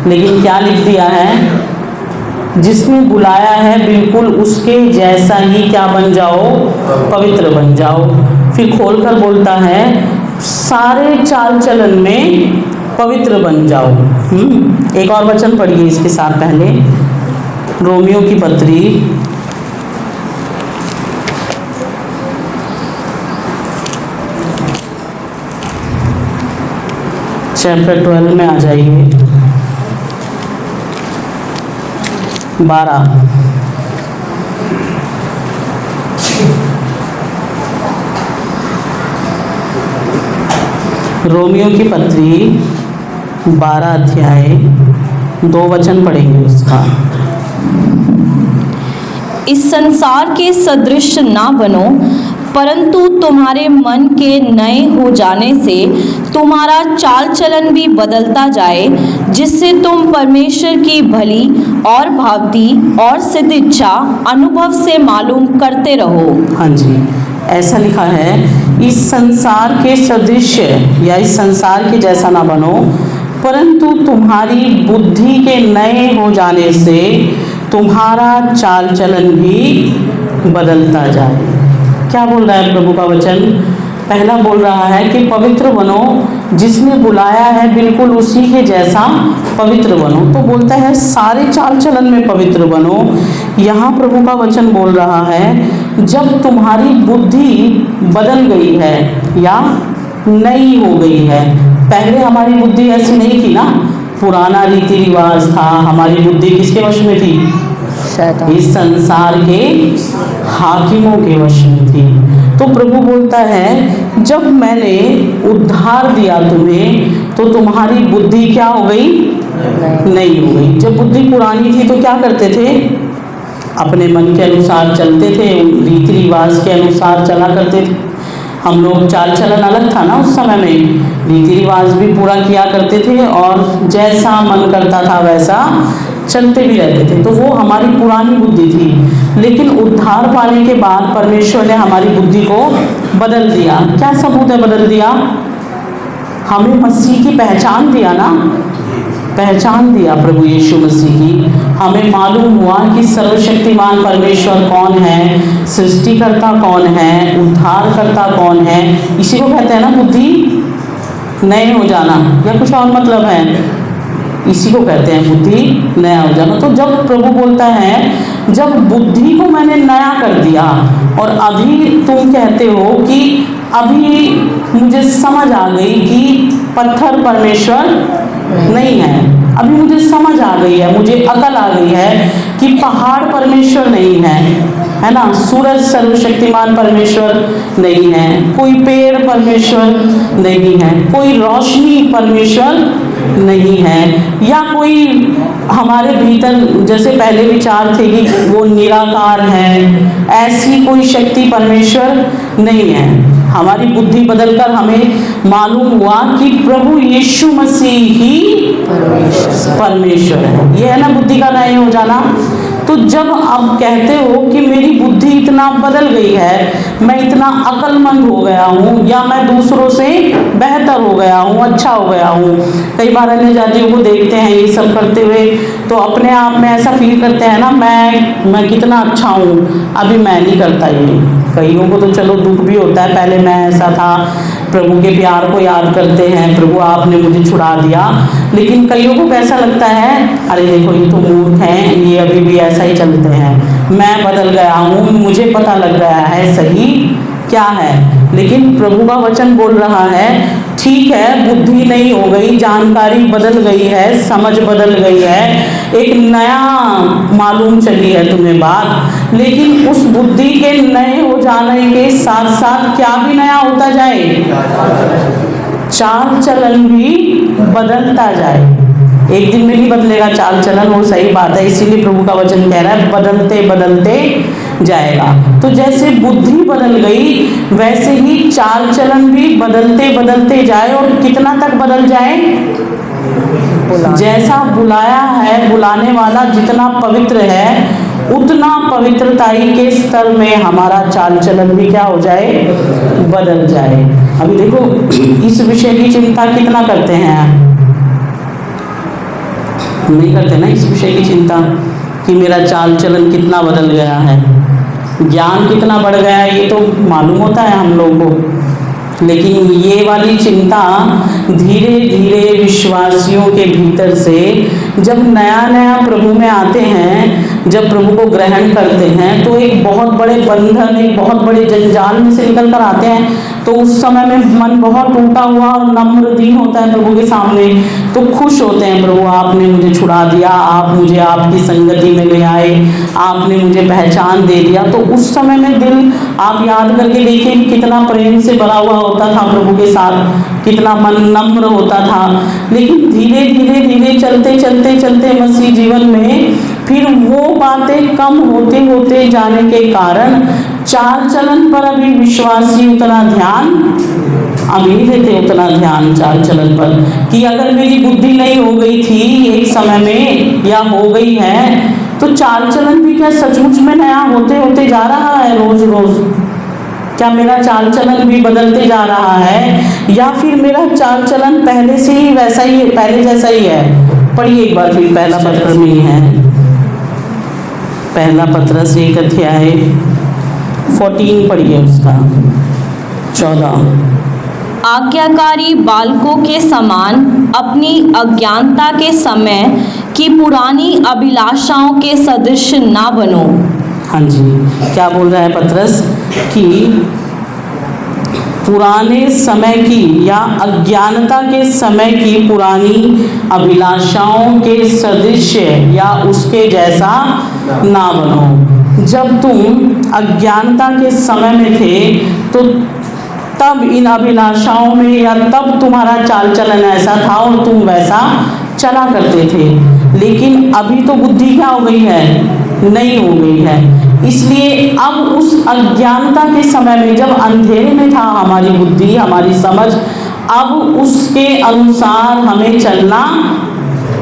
लेकिन क्या लिख दिया है? जिसने बुलाया है बिल्कुल उसके जैसा ही क्या बन जाओ? पवित्र बन जाओ। फिर खोलकर बोलता है, सारे चाल चलन में पवित्र बन जाओ। एक और वचन पढ़िए इसके साथ पहले, रोमियो की पत्री चैप्टर 12 में आ जाइए, 12। रोमियो की पत्री 12 अध्याय 2 वचन पढ़ेंगे उसका। इस संसार के सदृश ना बनो, परंतु तुम्हारे मन के नए हो जाने से तुम्हारा चाल चलन भी बदलता जाए, जिससे तुम परमेश्वर की भली और भावती और सिद्ध इच्छा अनुभव से मालूम करते रहो। हाँ जी, ऐसा लिखा है, इस संसार के सदृश या इस संसार के जैसा ना बनो, परंतु तुम्हारी बुद्धि के नए हो जाने से तुम्हारा चाल चलन भी बदलता जाए। क्या बोल रहा है प्रभु का वचन? पहला बोल रहा है कि पवित्र बनो, जिसने बुलाया है बिल्कुल उसी के जैसा पवित्र बनो। तो बोलता है सारे चाल चलन में पवित्र बनो। यहाँ प्रभु का वचन बोल रहा है जब तुम्हारी बुद्धि बदल गई है या नई हो गई है। पहले हमारी बुद्धि ऐसी नहीं थी ना, पुराना रीति रिवाज था, हमारी बुद्धि किसके वश में थी? इस संसार के हाकिमों के वश में थी। तो प्रभु बोलता है जब मैंने उद्धार दिया तुम्हें तो तुम्हारी बुद्धि क्या हो गई? नहीं हो गई। जब बुद्धि पुरानी थी तो क्या करते थे? अपने मन के अनुसार चलते थे, रीति रिवाज के अनुसार चला करते थे। हम लोग चाल चलन अलग था ना उस समय में, रीति रिवाज भी पूरा किया करते थे और जैसा मन करता था वैसा चलते भी रहते थे। तो वो हमारी पुरानी बुद्धि थी। लेकिन उद्धार पाने के बाद परमेश्वर ने हमारी बुद्धि को बदल दिया। क्या सबूत है बदल दिया? हमें मसीह की पहचान दिया ना, पहचान दिया प्रभु यीशु मसीह की। हमें मालूम हुआ कि सर्वशक्तिमान परमेश्वर कौन है, सृष्टिकर्ता कौन है, उद्धारकर्ता कौन है। इसी को कहते हैं ना बुद्धि नए हो जाना, या कुछ और मतलब है? इसी को कहते हैं बुद्धि नया हो जाना। तो जब प्रभु बोलता है जब बुद्धि को मैंने नया कर दिया और अभी तुम कहते हो कि अभी मुझे समझ आ गई कि पत्थर परमेश्वर नहीं है, अभी मुझे समझ आ गई है, मुझे अकल आ गई है कि पहाड़ परमेश्वर नहीं है ना, सूरज सर्वशक्तिमान परमेश्वर नहीं है, कोई पेड़ परमेश्वर नहीं है, कोई रोशनी परमेश्वर नहीं है, या कोई हमारे भीतर जैसे पहले विचार थे कि वो निराकार है, ऐसी कोई शक्ति परमेश्वर नहीं है। हमारी बुद्धि बदलकर हमें मालूम हुआ कि प्रभु यीशु मसीह ही परमेश्वर है। ये है ना बुद्धि का नया हो जाना। तो जब आप कहते हो कि मेरी बुद्धि इतना बदल गई है, मैं इतना अक्लमंद हो गया हूँ, या मैं दूसरों से बेहतर हो गया हूँ, अच्छा हो गया हूँ। कई बार अन्य जातियों को देखते हैं ये सब करते हुए तो अपने आप में ऐसा फील करते हैं ना, मैं कितना अच्छा हूँ, अभी मैं नहीं करता ये। कईयों को तो चलो दुख भी होता है, पहले मैं ऐसा था, प्रभु के प्यार को याद करते हैं, प्रभु आपने मुझे छुड़ा दिया। लेकिन कईयों को कैसा लगता है, अरे देखो ये तो मूर्ख हैं, ये अभी भी ऐसा ही चलते हैं, मैं बदल गया हूँ, मुझे पता लग गया है सही क्या है। लेकिन प्रभु का वचन बोल रहा है ठीक है, बुद्धि नहीं हो गई, जानकारी बदल गई है, समझ बदल गई है, एक नया मालूम चली है तुम्हें बात, लेकिन उस बुद्धि के नए हो जाने के साथ साथ क्या भी नया होता जाए? चाल चलन भी बदलता जाए। एक दिन में नहीं बदलेगा चाल चलन, वो सही बात है, इसीलिए प्रभु का वचन कह रहा है बदलते बदलते जाएगा। तो जैसे बुद्धि बदल गई वैसे ही चाल चलन भी बदलते बदलते जाए। और कितना तक बदल जाए? जैसा बुलाया है, बुलाने वाला जितना पवित्र है उतना पवित्रताई के स्तर में हमारा चाल चलन भी क्या हो जाए? बदल जाए। अभी देखो इस विषय की चिंता कितना करते हैं? नहीं करते ना इस विषय की चिंता कि मेरा चाल चलन कितना बदल गया है, ज्ञान कितना बढ़ गया है, ये तो मालूम होता है हम लोगों को। लेकिन ये वाली चिंता धीरे धीरे विश्वासियों के भीतर से जब नया नया प्रभु में आते हैं, जब प्रभु को ग्रहण करते हैं, तो एक बहुत बड़े बंधन, एक बहुत बड़े जंजाल में से निकल कर आते हैं। तो उस समय में मन बहुत टूटा हुआ और नम्र दीन होता है प्रभु के सामने, तो खुश होते हैं, प्रभु आपने मुझे छुड़ा दिया, आप मुझे आपकी संगति में ले आए, आपने मुझे पहचान दे दिया। तो उस समय में दिल आप याद करके देखिए कि कितना प्रेम से भरा हुआ होता था प्रभु के साथ, कितना मन नम्र होता था। लेकिन धीरे धीरे धीरे चलते चलते चलते मसीह जीवन में फिर वो बातें कम होते होते जाने के कारण चाल चलन पर अभी विश्वासी उतना ध्यान अभी देते, उतना ध्यान चाल चलन पर, कि अगर मेरी बुद्धि नहीं हो गई थी एक समय में या हो गई है, तो चाल चलन भी क्या सचमुच में नया होते होते जा रहा है रोज रोज? क्या मेरा चाल चलन भी बदलते जा रहा है, या फिर मेरा चाल चलन पहले से ही वैसा ही है, पहले जैसा ही है? पढ़िए एक बार फिर, पहला पत्र में है, पहला पत्र से 1 अध्याय 14 पढ़िए उसका। 14 आज्ञाकारी बालकों के समान अपनी अज्ञानता के समय की पुरानी अभिलाषाओं के सदृश ना बनो। हाँ जी, क्या बोल रहा है पतरस कि पुराने समय की या अज्ञानता के समय की पुरानी अभिलाषाओं के सदृश या उसके जैसा ना बनो। जब तुम अज्ञानता के समय में थे तो तब इन अभिलाषाओं में या तब तुम्हारा चाल चलन ऐसा था और तुम वैसा चला करते थे। लेकिन अभी तो बुद्धि क्या हो गई है, नहीं हो गई है। इसलिए अब उस अज्ञानता के समय में जब अंधेरे में था हमारी बुद्धि, हमारी समझ, अब उसके अनुसार हमें चलना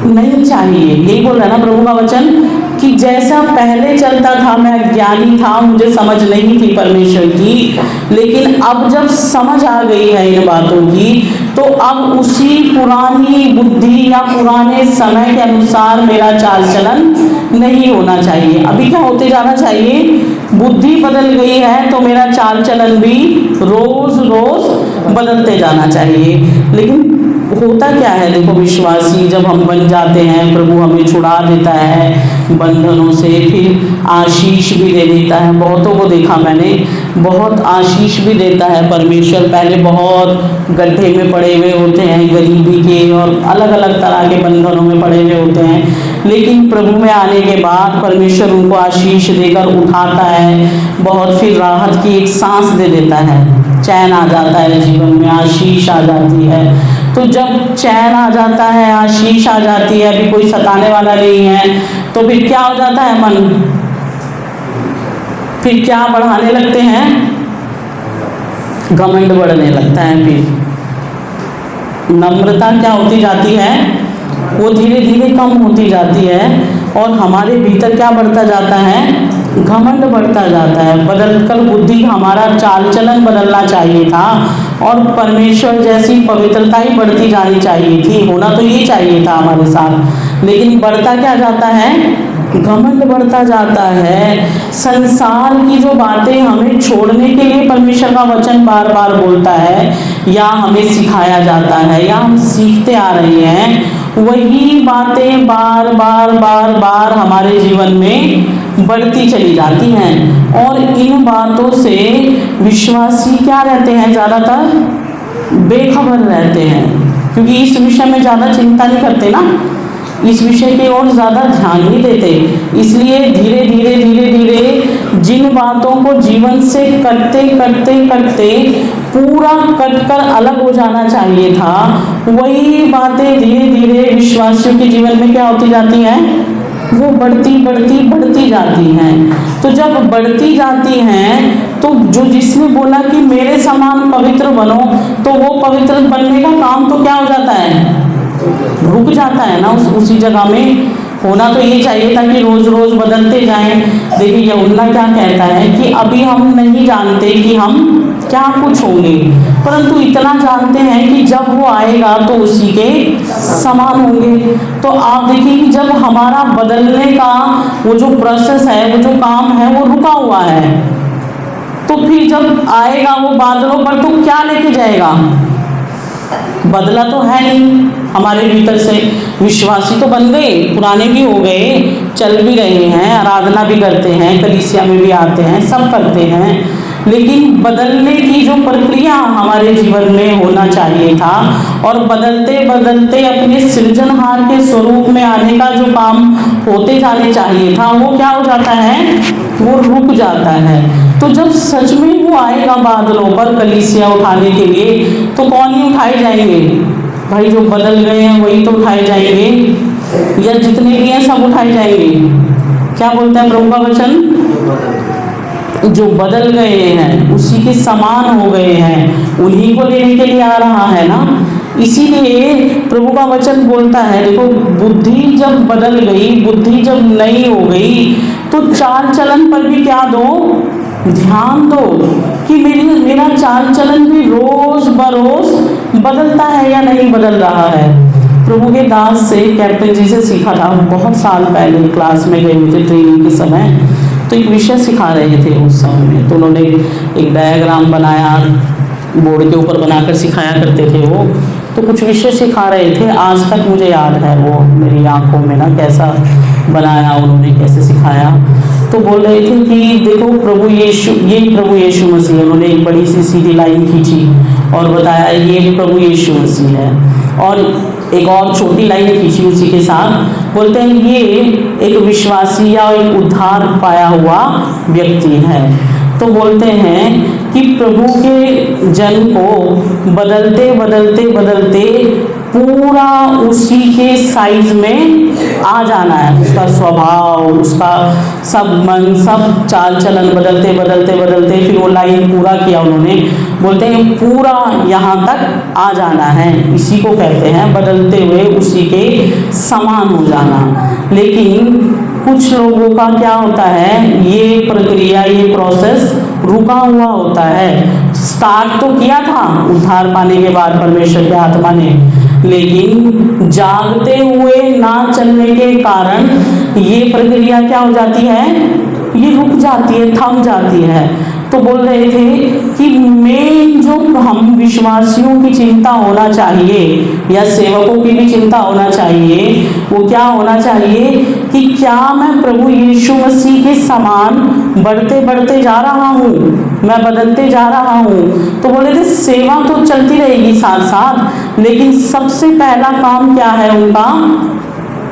नहीं चाहिए। यही बोल रहा है ना प्रभु का वचन कि जैसा पहले चलता था, मैं अज्ञानी था, मुझे समझ नहीं थी परमेश्वर की, लेकिन अब जब समझ आ गई है इन बातों की तो अब उसी पुरानी बुद्धि या पुराने समय के अनुसार मेरा चाल चलन नहीं होना चाहिए। अभी क्या होते जाना चाहिए, बुद्धि बदल गई है तो मेरा चाल चलन भी रोज रोज बदलते जाना चाहिए। लेकिन होता क्या है, देखो विश्वासी जब हम बन जाते हैं, प्रभु हमें छुड़ा देता है बंधनों से, फिर आशीष भी दे देता है। बहुतों को देखा मैंने, बहुत आशीष भी देता है परमेश्वर। पहले बहुत गड्ढे में पड़े हुए होते हैं, गरीबी के और अलग अलग तरह के बंधनों में पड़े हुए होते हैं, लेकिन प्रभु में आने के बाद परमेश्वर उनको आशीष देकर उठाता है, बहुत फिर राहत की एक सांस दे देता है, चैन आ जाता है जीवन में, आशीष आ जाती है। तो जब चैन आ जाता है, आशीष आ जाती है, अभी कोई सताने वाला नहीं है, तो फिर क्या हो जाता है मन, फिर क्या बढ़ाने लगते हैं, घमंड बढ़ने लगता है। फिर नम्रता क्या होती जाती है, वो धीरे धीरे कम होती जाती है और हमारे भीतर क्या बढ़ता जाता है, घमंड बढ़ता जाता है। बदलकर बुद्धि, हमारा चाल चलन बदलना चाहिए था और परमेश्वर जैसी पवित्रता ही बढ़ती जानी चाहिए थी, होना तो ये चाहिए था हमारे साथ, लेकिन बढ़ता क्या जाता है, घमंड बढ़ता जाता है। संसार की जो बातें हमें छोड़ने के लिए परमेश्वर का वचन बार बार बोलता है या हमें सिखाया जाता है या हम सीखते आ रहे हैं, वही बातें बार बार बार बार हमारे जीवन में बढ़ती चली जाती हैं। और इन बातों से विश्वासी क्या रहते हैं, ज़्यादातर बेखबर रहते हैं, क्योंकि इस विषय में ज़्यादा चिंता नहीं करते ना, इस विषय की ओर ज़्यादा ध्यान नहीं देते। इसलिए धीरे धीरे धीरे धीरे जिन बातों को जीवन से करते करते करते पूरा कटकर अलग हो जाना चाहिए था, वही बातें धीरे धीरे विश्वासियों के जीवन में क्या होती जाती हैं, वो बढ़ती बढ़ती बढ़ती जाती हैं। तो जब बढ़ती जाती हैं तो जो जिसने बोला कि मेरे समान पवित्र बनो, तो वो पवित्र बनने का काम तो क्या हो जाता है, रुक जाता है ना उसी जगह में। होना तो ये चाहिए था कि रोज रोज बदलते जाएं। देखिए यूहन्ना क्या कहता है कि अभी हम नहीं जानते कि हम क्या कुछ होंगे, परंतु इतना जानते हैं कि जब वो आएगा तो उसी के समान होंगे। तो आप देखिए कि जब हमारा बदलने का वो जो प्रोसेस है, वो जो काम है, वो रुका हुआ है, तो फिर जब आएगा वो बादलों पर तो क्या लेके जाएगा, बदला तो है नहीं हमारे भीतर से। विश्वासी तो बन गए, पुराने भी हो गए, चल भी रहे हैं, आराधना भी करते हैं, कलीसिया में भी आते हैं, सब करते हैं, लेकिन बदलने की जो प्रक्रिया हमारे जीवन में होना चाहिए था और बदलते बदलते अपने सृजनहार के स्वरूप में आने का जो काम होते जाने चाहिए था, वो क्या हो जाता है, वो रुक जाता है। तो जब सच में वो आएगा बादलों पर कलीसिया उठाने के लिए, तो कौन ही उठाए जाएंगे भाई, जो बदल गए हैं वही तो उठाए जाएंगे, या जितने भी हैं सब उठाए जाएंगे। क्या बोलता है प्रभु का वचन, जो बदल गए हैं उसी के समान हो गए हैं, उन्हीं को लेने के लिए आ रहा है ना। इसीलिए प्रभु का वचन बोलता है, देखो बुद्धि जब बदल गई, बुद्धि जब नई हो गई, तो चाल चलन पर भी क्या दो, ध्यान दो कि मेरा चाल चलन भी रोज बरोज बदलता है या नहीं बदल रहा है। प्रभु के दास से कैप्टन जी से सीखा था, बहुत साल पहले क्लास में गए हुए थे ट्रेनिंग के समय, तो एक विषय सिखा रहे थे उस समय में, तो उन्होंने एक डायग्राम बनाया बोर्ड के ऊपर बनाकर सिखाया करते थे वो, तो कुछ विषय सिखा रहे थे। आज तक मुझे याद है वो मेरी आंखों में ना कैसा बनाया उन्होंने, कैसे सिखाया। तो बोल रहे थे कि देखो प्रभु यीशु मसीह, उन्होंने एक बड़ी सी सीधी लाइन खींची और बताया ये प्रभु यीशु मसीह है, और एक और छोटी लाइन खींची उसी के साथ, बोलते हैं ये एक विश्वासी या एक उद्धार पाया हुआ व्यक्ति है। तो बोलते हैं कि प्रभु के जन को बदलते बदलते बदलते पूरा उसी के साइज में आ जाना है, उसका स्वभाव, उसका सब मन, सब चाल चलन बदलते बदलते बदलते, फिर वो लाइन पूरा किया उन्होंने, बोलते हैं पूरा यहाँ तक आ जाना है, इसी को कहते हैं बदलते हुए उसी के समान हो जाना। लेकिन कुछ लोगों का क्या होता है, ये प्रक्रिया, ये प्रोसेस रुका हुआ होता है। स्टार्ट तो किया था उद्धार पाने के बाद परमेश्वर के आत्मा ने, लेकिन जागते हुए ना चलने के कारण ये प्रक्रिया क्या हो जाती है, ये रुक जाती है, थम जाती है। तो बोल रहे थे कि मेन जो हम विश्वासियों की चिंता होना चाहिए या सेवकों की भी चिंता होना चाहिए, वो क्या होना चाहिए कि क्या मैं प्रभु यीशु मसीह के समान बढ़ते बढ़ते जा रहा हूँ, मैं बदलते जा रहा हूँ। तो बोले थे सेवा तो चलती रहेगी साथ साथ, लेकिन सबसे पहला काम क्या है उनका,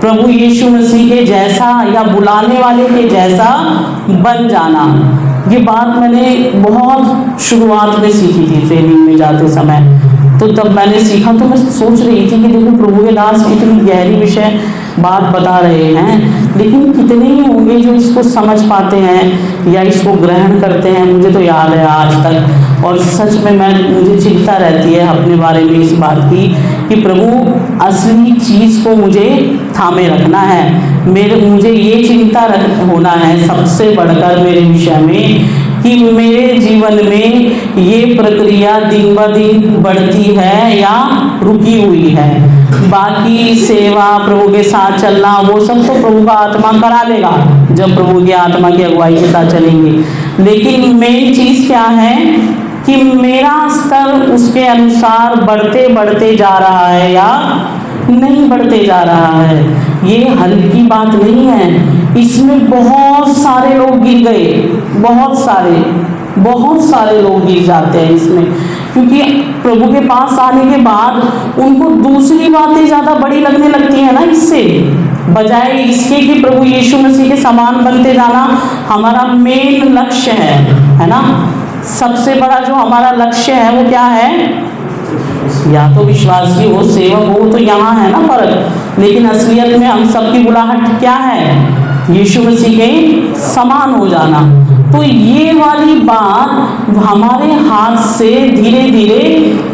प्रभु यीशु मसीह के जैसा या बुलाने वाले के जैसा बन जाना। ये बात मैंने बहुत शुरुआत में सीखी थी ट्रेनिंग में जाते समय। तो तब मैंने सीखा तो मैं सोच रही थी कि देखो प्रभु के दास इतनी गहरी विषय बात बता रहे हैं, लेकिन कितने ही होंगे जो इसको समझ पाते हैं या इसको ग्रहण करते हैं। मुझे तो याद है आज तक, और सच में मुझे चिंता रहती है अपने बारे में इस बात की कि प्रभु असली चीज़ को मुझे थामे रखना है। मुझे ये चिंता होना है सबसे बढ़कर मेरे विषय में कि मेरे जीवन में ये प्रक्रिया दिन ब दिन बढ़ती है या रुकी हुई है। बाकी सेवा, प्रभु के साथ चलना, वो सब तो प्रभु का आत्मा करा लेगा जब प्रभु की आत्मा की अगुवाई के साथ चलेंगे। लेकिन मेन चीज़ क्या है कि मेरा स्तर उसके अनुसार बढ़ते बढ़ते जा रहा है या नहीं बढ़ते जा रहा है। ये हल्की बात नहीं है, इसमें बहुत सारे लोग गिर गए, बहुत सारे लोग गिर जाते हैं इसमें, क्योंकि प्रभु के पास आने के बाद उनको दूसरी बातें ज़्यादा बड़ी लगने लगती है ना, इससे बजाय इसके कि प्रभु यीशु मसीह के समान बनते जाना हमारा मेन लक्ष्य है ना। सबसे बड़ा जो हमारा लक्ष्य है वो क्या है, या तो विश्वासी हो, सेवक हो, तो यहाँ है ना फर्क। लेकिन असलियत में हम सबकी बुलाहट क्या है, यीशु मसीह के समान हो जाना। तो ये वाली बात हमारे हाथ से धीरे धीरे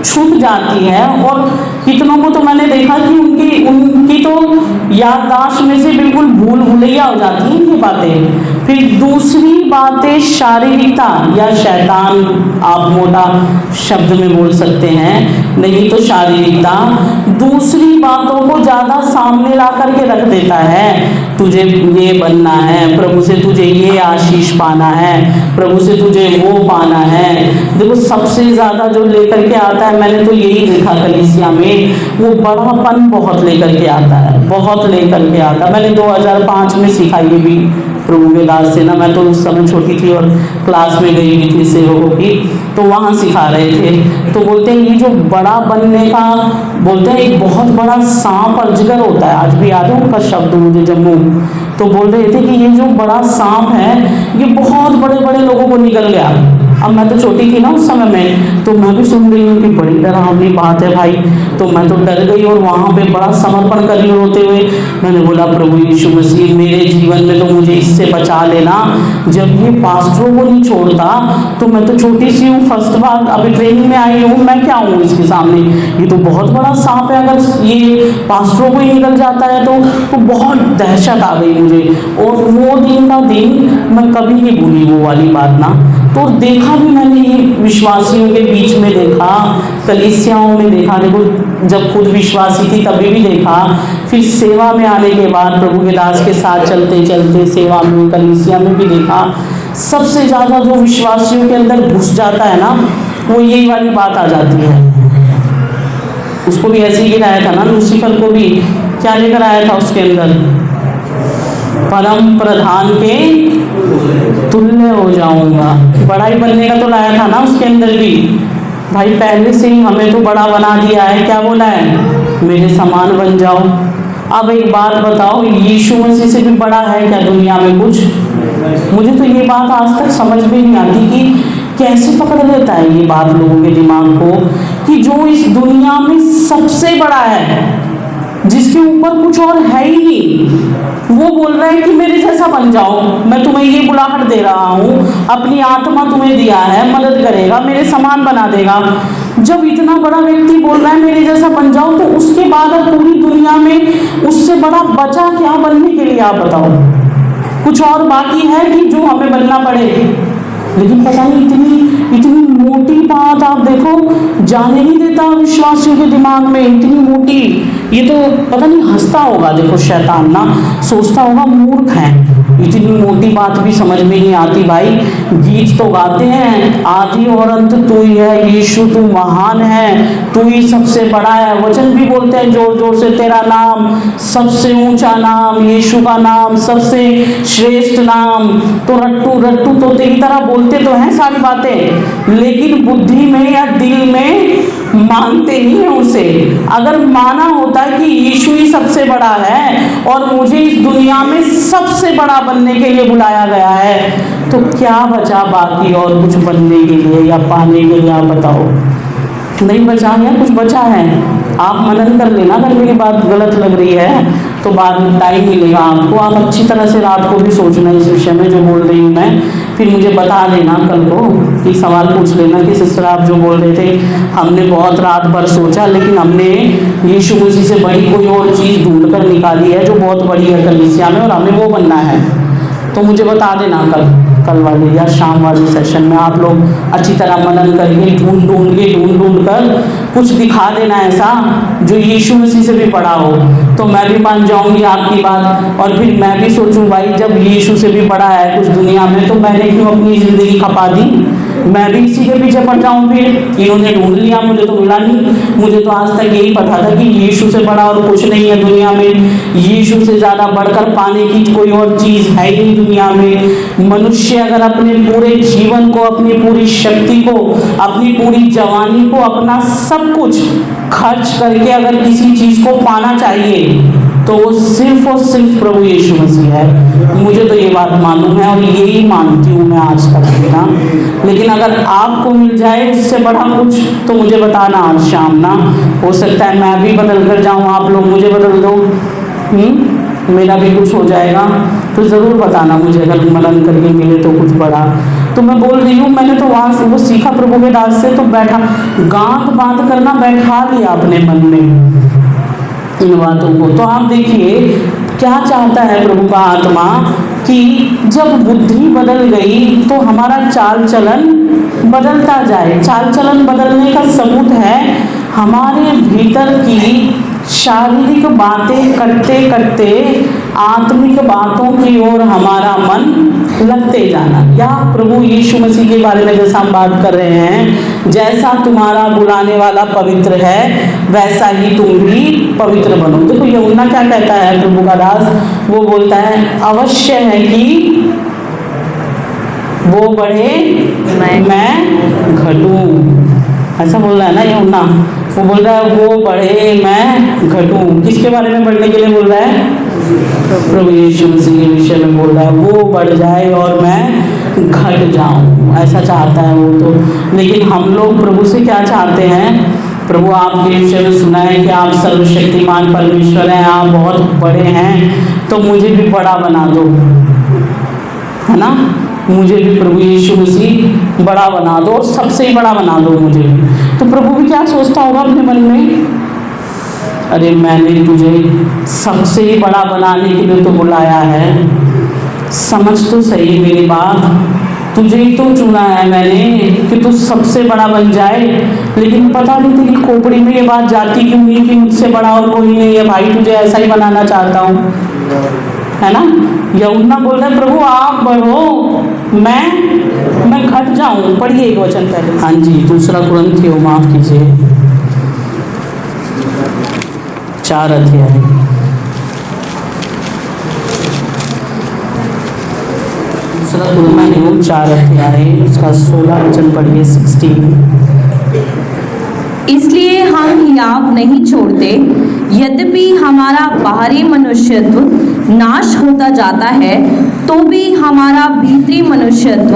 छूट जाती है, और कितनों को तो मैंने देखा कि उनकी तो याददाश्त में से बिल्कुल भूल भुलैया हो जाती हैं ये बातें। फिर दूसरी बातें शारीरिकता या शैतान, आप मोटा शब्द में बोल सकते हैं, नहीं तो शारीरिकता दूसरी बातों को ज़्यादा सामने ला करके रख देता है। तुझे ये बनना है, प्रभु से तुझे ये आशीष पाना है, प्रभु से तुझे वो पाना है। देखो सबसे ज़्यादा जो लेकर के आता है, मैंने तो यही देखा कलीसिया में, वो बड़ापन बहुत लेकर के आता है, बहुत लेकर के आता है। मैंने 2005 में सीखा ये भी प्रभु के दास से ना, मैं तो उस समय छोटी थी और क्लास में गई हुई थी सेवकों की, तो वहाँ सिखा रहे थे। तो बोलते हैं ये जो बड़ा बनने का, बोलते हैं एक बहुत बड़ा सांप अजगर होता है, आज भी याद है उनका शब्द मुझे जम्मू। तो बोल रहे थे कि ये जो बड़ा सांप है ये बहुत बड़े बड़े लोगों को निगल गया। अब मैं तो छोटी थी ना उस समय में, तो मैं भी सुन रही हूँ कि बड़ी डरावनी बात है भाई, तो मैं तो डर गई और वहाँ पे बड़ा समर्पण कर रही होते हुए मैंने बोला प्रभु यीशु मसीह मेरे जीवन में तो मुझे इससे बचा लेना। जब ये पास्टरों को नहीं छोड़ता तो मैं तो छोटी सी हूँ, फर्स्ट बार अभी ट्रेनिंग में आई हूँ, मैं क्या हूँ इसके सामने, ये तो बहुत बड़ा सांप है, अगर ये पास्टरों को ही निकल जाता है तो बहुत दहशत आ गई मुझे। और वो दिन का दिन मैं कभी नहीं भूली वो वाली बात ना। तो देखा भी मैंने ये विश्वासियों के बीच में देखा, कलीसियाओं में देखा, देखो जब खुद विश्वासी थी तभी भी देखा, फिर सेवा में आने के बाद प्रभु के दास के साथ चलते चलते सेवा में कलीसिया में भी देखा। सबसे ज़्यादा जो विश्वासियों के अंदर घुस जाता है ना वो यही वाली बात आ जाती है। उसको भी ऐसे ही गिराया था ना, लूसीफर को भी क्या लेकर आया था उसके अंदर, परम प्रधान के तुल्य हो जाऊंगा, बड़ाई बनने का तो लाया था ना उसके अंदर भी। भाई पहले से ही हमें तो बड़ा बना दिया है, क्या बोला है, मेरे समान बन जाओ। अब एक बात बताओ, यीशु मसीह से भी बड़ा है क्या दुनिया में कुछ? मुझे तो ये बात आज तक समझ में नहीं आती कि कैसे पकड़ लेता है ये बात लोगों के दिमाग को, कि जो इस दुनिया में सबसे बड़ा है, जिसके ऊपर कुछ और है ही नहीं, वो बोल रहा है कि मेरे जैसा बन जाओ, मैं तुम्हें ये बुलाहट दे रहा हूँ, अपनी आत्मा तुम्हें दिया है, मदद करेगा, मेरे समान बना देगा। जब इतना बड़ा व्यक्ति बोल रहा है मेरे जैसा बन जाओ, तो उसके बाद अब पूरी दुनिया में उससे बड़ा बचा क्या बनने के लिए? आप बताओ, कुछ और बाकी है कि जो हमें बनना पड़े? लेकिन पता नहीं इतनी मोटी बात आप देखो, जाने नहीं देता विश्वासियों के दिमाग में, इतनी मोटी। ये तो पता नहीं हंसता होगा, देखो शैतान ना, सोचता होगा मूर्ख है, इतनी मोटी बात भी समझ में नहीं आती। भाई गीत तो गाते हैं, आदि और अंत तू ही है यीशु, तू महान है, तू ही सबसे बड़ा है। वचन भी बोलते हैं जोर जोर से, तेरा नाम सबसे ऊंचा नाम, यीशु का नाम सबसे श्रेष्ठ नाम। तो रट्टू रट्टू तो तेरी तरह बोलते तो हैं सारी बातें, लेकिन बुद्धि में या दिल में मानते नहीं है उसे। अगर माना होता है कि यीशु ही सबसे बड़ा है और मुझे इस दुनिया में सबसे बड़ा बनने के लिए बुलाया गया है, तो क्या बचा बाकी और कुछ बनने के लिए या पाने के लिए? आप बताओ, नहीं बचा है, कुछ बचा है? आप मनन कर लेना, अगर मेरी बात गलत लग रही है तो बाद में टाइम मिलेगा आपको, आप अच्छी तरह से रात को भी सोचना इस विषय में जो बोल रही हूँ मैं, फिर मुझे बता देना कल को, कि सवाल पूछ लेना कि सिस्टर आप जो बोल रहे थे हमने बहुत रात भर सोचा, लेकिन हमने यीशु मसीह से बड़ी कोई और चीज़ ढूंढ कर निकाली है जो बहुत बड़ी है कलीसिया में, और हमें वो बनना है। तो मुझे बता देना कल वाले या शाम वाले सेशन में, आप लोग अच्छी तरह मनन करके ढूंढ कर कुछ दिखा देना ऐसा जो यीशु मसीह से भी बड़ा हो, तो मैं भी मान जाऊंगी आपकी बात। और फिर मैं भी सोचूं भाई जब यीशु से भी बड़ा है कुछ दुनिया में, तो मैंने क्यों अपनी ज़िंदगी खपा दी? मैं भी इसी के पीछे पड़ जाऊं। फिर इन्होंने ढूंढ लिया, मुझे तो मिला नहीं। मुझे तो आज तक यही पता था कि यीशु से बड़ा और कुछ नहीं है दुनिया में, यीशु से ज़्यादा बढ़कर पाने की कोई और चीज़ है ही नहीं दुनिया में। मनुष्य अगर अपने पूरे जीवन को, अपनी पूरी शक्ति को, अपनी पूरी जवानी को, अपना सब कुछ खर्च करके अगर किसी चीज़ को पाना चाहिए, तो वो सिर्फ और सिर्फ प्रभु यीशु मसीह है। मुझे तो ये बात मालूम है और यही मानती हूँ मैं आज तक ना। लेकिन अगर आपको मिल जाए उससे बड़ा कुछ, तो मुझे बताना आज शाम ना, हो सकता है मैं भी बदल कर जाऊँ, आप लोग मुझे बदल दो, मेरा भी कुछ हो जाएगा। तो ज़रूर बताना मुझे अगर मनन करके मिले तो कुछ बड़ा। तो मैं बोल रही हूँ, मैंने तो वहाँ से वो सीखा प्रभु के दास से, तो बैठा गांठ बांध करना बैठा लिया अपने मन में इन बातों को। तो आप देखिए क्या चाहता है प्रभु का आत्मा, कि जब बुद्धि बदल गई तो हमारा चाल चलन बदलता जाए। चाल चलन बदलने का सबूत है हमारे भीतर की शारीरिक बातें करते करते आत्मिक बातों की ओर हमारा मन लगते जाना। या प्रभु यीशु मसीह के बारे में जैसा हम बात कर रहे हैं, जैसा तुम्हारा बुलाने वाला पवित्र है वैसा ही तुम भी पवित्र बनो। देखो यूहन्ना क्या कहता है प्रभु का दास, वो बोलता है अवश्य है कि वो बढ़े मैं घटूं, ऐसा बोल रहा है ना यूहन्ना। वो बोल रहा है वो बढ़े मैं घटूं। किसके बारे में बढ़ने के लिए बोल रहा है? प्रभु यीशु मसीह के विषय में बोल रहा है, वो बढ़ जाए और मैं घट जाऊं, ऐसा चाहता है वो तो। लेकिन हम लोग प्रभु से क्या चाहते हैं? प्रभु आपके विषय में सुना है कि आप सर्वशक्तिमान परमेश्वर हैं, आप बहुत बड़े हैं, तो मुझे भी बड़ा बना दो, है ना। मुझे भी प्रभु यीशु मसीह बड़ा बना दो, सबसे ही बड़ा बना दो मुझे। तो प्रभु भी क्या सोचता होगा अपने मन में, अरे मैंने तुझे सबसे ही बड़ा बनाने के लिए तो बुलाया है, समझ तो सही मेरी बात, तुझे ही तो चुना है मैंने कि तू सबसे बड़ा बन जाए। लेकिन पता नहीं तेरी खोपड़ी में ये बात जाती क्यों नहीं कि मुझसे बड़ा और कोई नहीं है, भाई तुझे ऐसा ही बनाना चाहता हूँ, है ना। यूहन्ना बोल रहा है प्रभु आप बढ़ो, मैं घट समझाऊं? पढ़िए एक वचन पहले। हाँ जी, 2 कुरिन्थियों, माफ कीजिए, 4 अध्याय। 2 कुरिन्थियों 4 अध्याय, उसका 16 वचन पढ़िए, 16। इसलिए हम हियाव नहीं छोड़ते, यद्यपि हमारा बाहरी मनुष्यत्व नाश होता जाता है, तो भी हमारा भीतरी मनुष्यत्व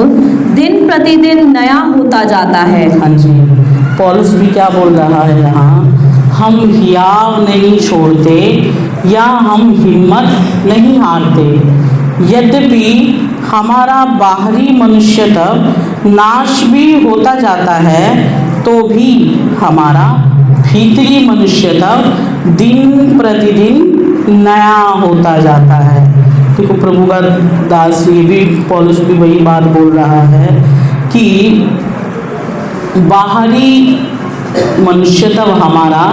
दिन प्रतिदिन नया होता जाता है। हाँ जी, पौलुस भी क्या बोल रहा है यहाँ? हम हियाव नहीं छोड़ते या हम हिम्मत नहीं हारते, यद्यपि हमारा बाहरी मनुष्यत्व नाश भी होता जाता है, तो भी हमारा भीतरी मनुष्यत्व दिन प्रतिदिन नया होता जाता है। देखो, प्रभु का दास ये भी, पौलुस भी वही बात बोल रहा है कि बाहरी मनुष्यत्व हमारा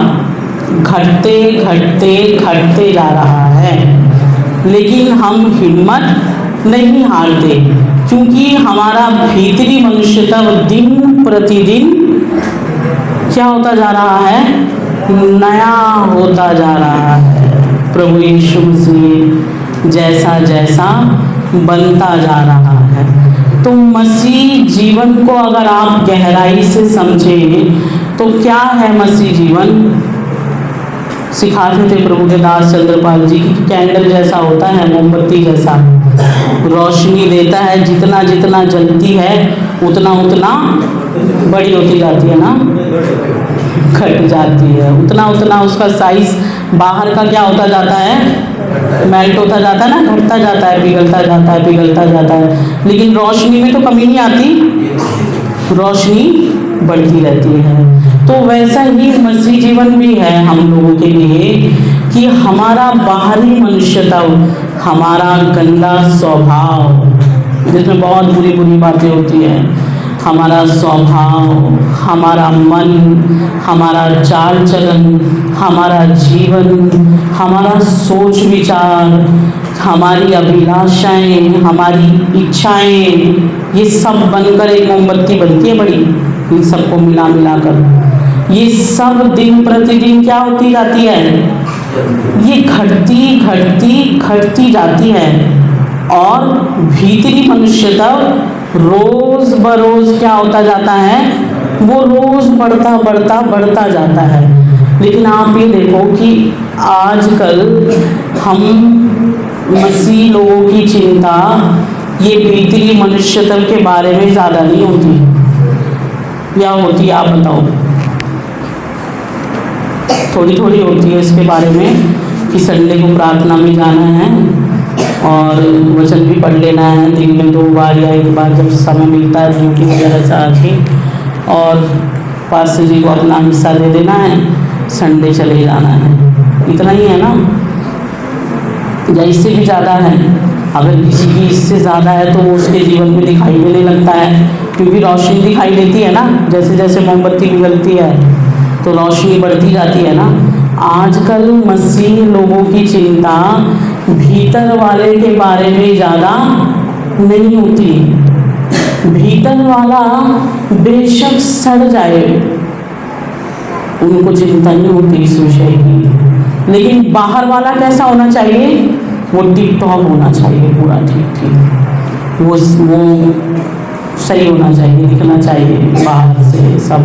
घटते घटते घटते जा रहा है, लेकिन हम हिम्मत नहीं हारते, क्योंकि हमारा भीतरी मनुष्यत्व दिन प्रतिदिन क्या होता जा रहा है? नया होता जा रहा है। प्रभु यीशु मसीह जैसा जैसा बनता जा रहा है। तो मसीह जीवन को अगर आप गहराई से समझें तो क्या है मसीह जीवन? सिखाते थे प्रभु के दास चंद्रपाल जी की कैंडल जैसा होता है, मोमबत्ती जैसा रोशनी देता है, जितना जितना जलती है उतना उतना बड़ी होती जाती है ना, घट जाती है, उतना उतना उसका साइज बाहर का क्या होता जाता है? मेल्ट होता जाता है ना, घटता जाता है, पिघलता जाता है, पिघलता जाता है। लेकिन रोशनी में तो कमी नहीं आती, रोशनी बढ़ती रहती है। तो वैसा ही मसीह जीवन भी है हम लोगों के लिए कि हमारा बाहरी मनुष्यत्व, हमारा गंदा स्वभाव जिसमें बहुत बुरी बुरी बातें होती हैं, हमारा स्वभाव, हमारा मन, हमारा चाल चलन, हमारा जीवन, हमारा सोच विचार, हमारी अभिलाषाएं, हमारी इच्छाएं, ये सब बनकर एक मोमबत्ती बनती है बड़ी, इन सबको मिला मिला कर ये सब दिन प्रतिदिन क्या होती जाती है? ये घटती घटती घटती जाती है, और भीतरी मनुष्यत्व रोज बरोज क्या होता जाता है? वो रोज बढ़ता बढ़ता बढ़ता जाता है। लेकिन आप ये देखो कि आजकल हम मसीह लोगों की चिंता ये भीतरी मनुष्यत्व के बारे में ज़्यादा नहीं होती, या होती है? आप बताओ। थोड़ी थोड़ी होती है इसके बारे में कि संडे को प्रार्थना में जाना है और वचन भी पढ़ लेना है दिन में 2 बार या 1 बार जब समय मिलता है, ड्यूटी वगैरह से आके, और पास्टर जी को अपना हिस्सा दे देना है, संडे चले जाना है। इतना ही है ना, या इससे भी ज़्यादा है? अगर किसी की इससे ज़्यादा है तो वो उसके जीवन में दिखाई देने लगता है, क्योंकि रोशनी दिखाई देती है ना, जैसे जैसे मोमबत्ती पिघलती है तो रोशनी बढ़ती जाती है ना। आजकल मसीह लोगों की चिंता भीतर वाले के बारे में ज़्यादा नहीं होती। भीतर वाला बेशक सड़ जाए, उनको चिंता नहीं होती इस विषय की, लेकिन बाहर वाला कैसा होना चाहिए? वो टिप टॉप होना चाहिए, पूरा ठीक ठीक, वो सही होना चाहिए, दिखना चाहिए बाहर से सब।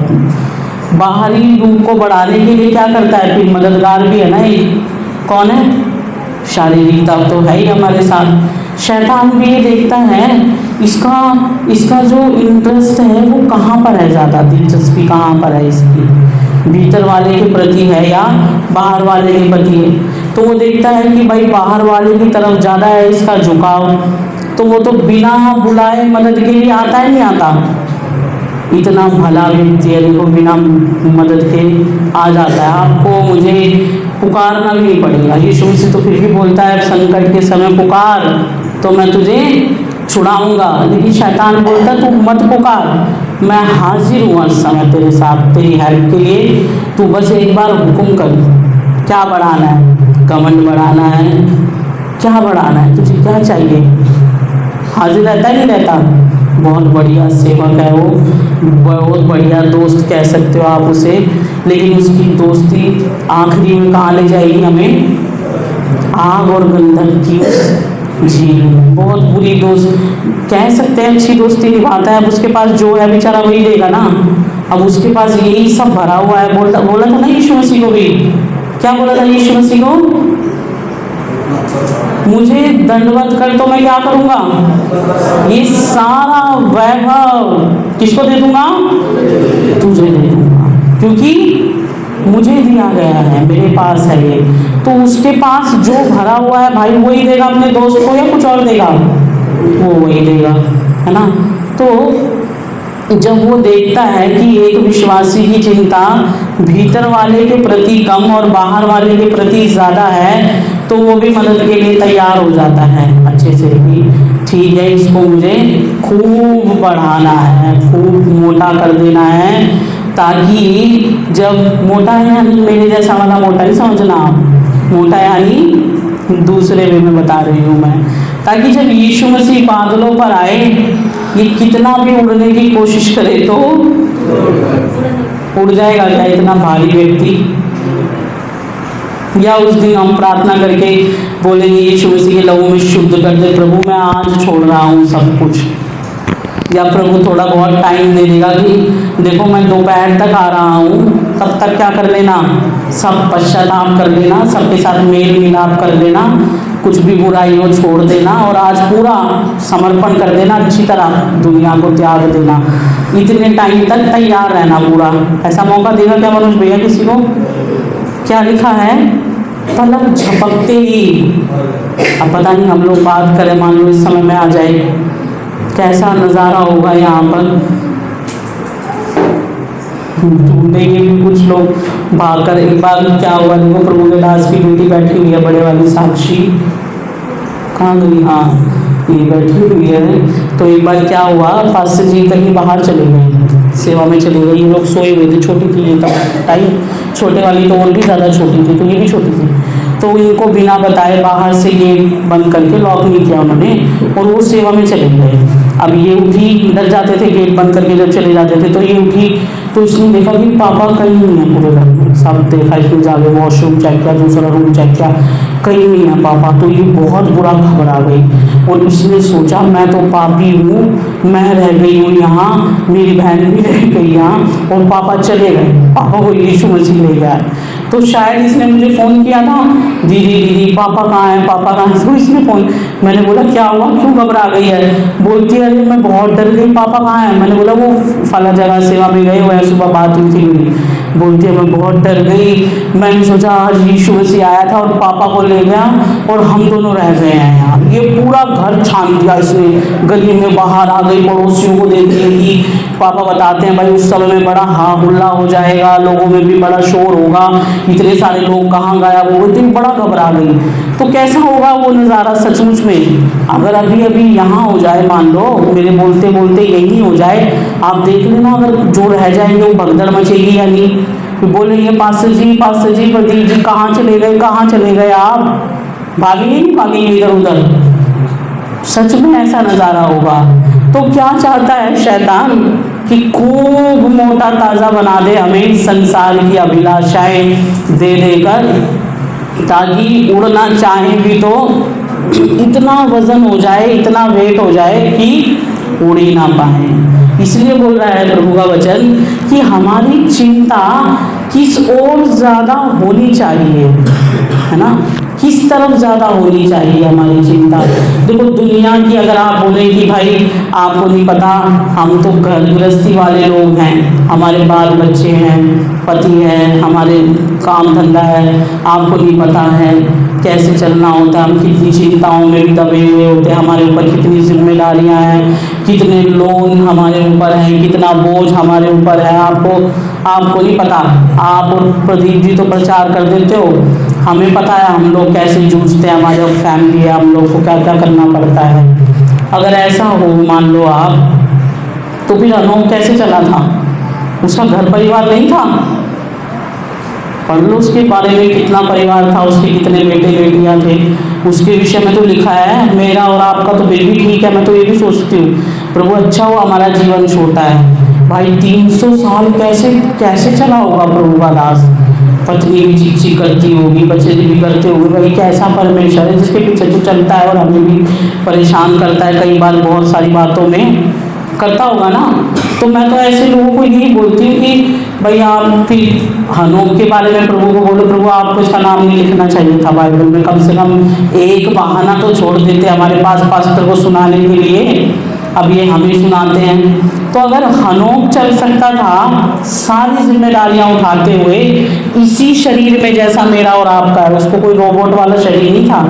बाहरी रूप को बढ़ाने के लिए क्या करता है? फिर मददगार भी है ना, ये कौन है? शारीरिकता तो है ही हमारे साथ। शैतान भी ये देखता है इसका जो इंटरेस्ट है वो कहाँ पर है, ज़्यादा दिलचस्पी कहाँ पर है इसकी, भीतर वाले के प्रति है या बाहर वाले के प्रति है। तो वो देखता है कि भाई बाहर वाले की तरफ ज़्यादा है इसका झुकाव, तो वो तो बिना बुलाए मदद के लिए आता है, नहीं आता। इतना भला व्यक्ति है, देखो बिना मदद के आ जाता है, आपको मुझे पुकारना भी नहीं पड़ेगा। यीशु मसीह तो फिर भी बोलता है संकट के समय पुकार तो मैं तुझे छुड़ाऊंगा, लेकिन शैतान बोलता तू मत पुकार, मैं हाजिर हूँ हर समय तेरे साथ, तेरी हेल्प के लिए, तू बस एक बार हुक्म कर। क्या बढ़ाना है? घमंड बढ़ाना है? क्या बढ़ाना है? तुझे क्या चाहिए? हाजिर रहता है नहीं रहता? बहुत बढ़िया सेवक है वो, बहुत बढ़िया दोस्त कह सकते हो आप उसे। लेकिन उसकी दोस्ती आखिरी में कहाँ ले जाएगी हमें? आग और गंधक की उस झील में। बहुत बुरी दोस्त कह सकते हैं, अच्छी दोस्ती निभाता है। अब उसके पास जो है बेचारा वही देगा ना। अब उसके पास यही सब भरा हुआ है। बोला था ना यीशु मसीह को भी, क्या बोला था यीशु मसीह को? मुझे दंडवत कर तो मैं क्या करूंगा? ये सारा वैभव किसको दे दूंगा? तुझे दे दूंगा, क्योंकि मुझे दिया गया है, मेरे पास है ये। तो उसके पास जो भरा हुआ है भाई वही देगा अपने दोस्त को, या कुछ और देगा? वो वही देगा, है ना। तो जब वो देखता है कि एक विश्वासी की चिंता भीतर वाले के प्रति कम और बाहर वाले के प्रति ज़्यादा है, तो वो भी मदद के लिए तैयार हो जाता है अच्छे से भी। ठीक है, इसको मुझे खूब बढ़ाना है, खूब मोटा कर देना है, ताकि जब मोटा है यानी मेरे जैसा वाला मोटा नहीं समझना आप, मोटा यानी दूसरे वे में बता रही हूँ मैं, ताकि जब यीशु मसीह बादलों पर आए, ये कितना भी उड़ने की कोशिश करे तो उड़ जाएगा क्या इतना भारी व्यक्ति? या उस दिन हम प्रार्थना करके बोलेंगे यीशु मसीह के लहू में शुद्ध कर दे प्रभु, मैं आज छोड़ रहा हूँ सब कुछ। या प्रभु थोड़ा बहुत टाइम दे देगा कि देखो मैं दोपहर तक आ रहा हूँ, तब तक क्या कर लेना? सब पश्चाताप कर लेना, सबके साथ मेल मिलाप कर लेना, कुछ भी बुराई हो छोड़ देना, और आज पूरा समर्पण कर देना, अच्छी तरह दुनिया को त्याग देना। इतने टाइम तक तैयार रहना पूरा। ऐसा मौका देगा क्या मनोज भैया किसी को? क्या लिखा है? पलक झपकते ही। अब पता नहीं हम लोग बात करें, मान लो इस समय में आ जाए, कैसा नज़ारा होगा यहाँ पर। ढूंढेंगे भी कुछ लोग भागकर। एक बार क्या हुआ, देखो प्रभु के दास की बेटी बैठी हुई है, बड़े वाली साक्षी, कहाँ गई? हाँ ये बैठी हुई है। तो एक बार क्या हुआ, पास्टर जी कहीं बाहर चले गए, सेवा में चले गए, ये लोग सोए हुए थे, छोटी थी ये तब टाइम, छोटे वाली तो और भी ज़्यादा छोटी थी, तो ये भी छोटी थी। तो इनको बिना बताए बाहर से गेट बंद करके, लॉक नहीं किया उन्होंने, और वो सेवा में चले गए। अब ये उठी, इधर जाते थे गेट बंद करके जब चले जाते थे, तो ये उठी तो इसने देखा कि पापा कहीं नहीं है पूरे घर में। सब देखा, इसने जाके वॉशरूम चेक किया, दूसरा रूम चेक किया, कहीं नहीं है पापा। तो ये बहुत बुरा घबरा गई, और इसने सोचा मैं तो पापी हूँ, मैं रह गई हूँ यहाँ, मेरी बहन भी रह गई यहाँ, और पापा चले गए, पापा को यीशु मसीह ले गया। तो शायद इसने मुझे फ़ोन किया था, दीदी पापा कहाँ हैं, पापा कहाँ हैं? तो इसने फ़ोन, मैंने बोला क्या हुआ, क्यों घबरा गई है? बोलती है अरे मैं बहुत डर गई, पापा कहाँ हैं? मैंने बोला वो फला जगह सेवा में गए हुए हैं, सुबह बात हुई थी मेरी। बोलती है मैं बहुत डर गई, मैंने सोचा आज यीशु मसीह आया था और पापा को ले गया और हम दोनों रह गए हैं यहाँ। ये पूरा घर छान दिया इसने, गली में बाहर आ गई, पड़ोसियों को देख रही थी। पापा बताते हैं भाई उस समय में बड़ा हाँ हुल्ला हो जाएगा, लोगों में भी बड़ा शोर होगा, इतने सारे लोग कहाँ गायब हो गए, तो बड़ा घबरा गई। तो कैसा होगा वो नज़ारा सचमुच में, अगर अभी अभी यहाँ हो जाए, मान लो मेरे बोलते बोलते यही हो जाए, आप देख लेना अगर जो रह जाएंगे वो भगदड़ मचेगी या नहीं। बोलेंगे पास्टर जी प्रदीप जी कहाँ चले गए आप? भागेंगे नहीं भागेंगे इधर उधर? सच में ऐसा नज़ारा होगा। तो क्या चाहता है शैतान कि खूब मोटा ताज़ा बना दे हमें, संसार की अभिलाषाएं दे देकर, ताकि उड़ना चाहे भी तो इतना वजन हो जाए, इतना वेट हो जाए कि उड़ ही ना पाए। इसलिए बोल रहा है प्रभु का वचन कि हमारी चिंता किस ओर ज़्यादा होनी चाहिए, है ना, किस तरफ ज़्यादा होनी चाहिए हमारी चिंता। देखो दुनिया की अगर आप बोलें कि भाई आपको नहीं पता, हम तो घर गृहस्थी वाले लोग हैं, हमारे बाल बच्चे हैं, पति है, हमारे काम धंधा है, आपको नहीं पता है कैसे चलना होता है, हम कितनी चिंताओं में भी दबे हुए होते हैं, हमारे ऊपर कितनी जिम्मेदारियां हैं, कितने लोन हमारे ऊपर हैं, कितना बोझ हमारे ऊपर है। आपको नहीं पता। आप प्रदीप जी तो प्रचार कर देते हो, हमें पता है हम लोग कैसे जूझते हैं, हमारे फैमिली है, हम लोग को क्या क्या करना पड़ता है। अगर ऐसा हो मान लो आप, तो फिर अनोख कैसे चला था? उसका घर परिवार नहीं था? पढ़ लो उसके बारे में, कितना परिवार था, उसके कितने बेटे बेटियां थे, उसके विषय में तो लिखा है। मेरा और आपका तो बिल्कुल ठीक है, मैं तो ये भी सोचती हूँ प्रभु अच्छा हो हमारा जीवन छोटा है भाई, 300 साल कैसे चला होगा प्रभु का दास। पत्नी भी चीख चीख करती होगी, बच्चे भी करते होंगे, भाई कैसा परमेश्वर है जिसके पीछे तो चलता है और हमें भी परेशान करता है, कई बार बहुत सारी बातों में करता होगा ना। तो मैं तो ऐसे लोगों को यही बोलती हूँ कि भाई आप फिर हनोक के बारे में प्रभु को बोलो, प्रभु आपको इसका नाम नहीं लिखना चाहिए था बाइबल में, कम से कम एक बहाना तो छोड़ देते हमारे पास पास्टर को सुनाने के लिए, अब ये हमें सुनाते हैं। तो अगर हनोक चल सकता था सारी जिम्मेदारियां उठाते हुए इसी शरीर में जैसा मेरा और आपका है, उसको कोई रोबोट वाला शरीर नहीं था,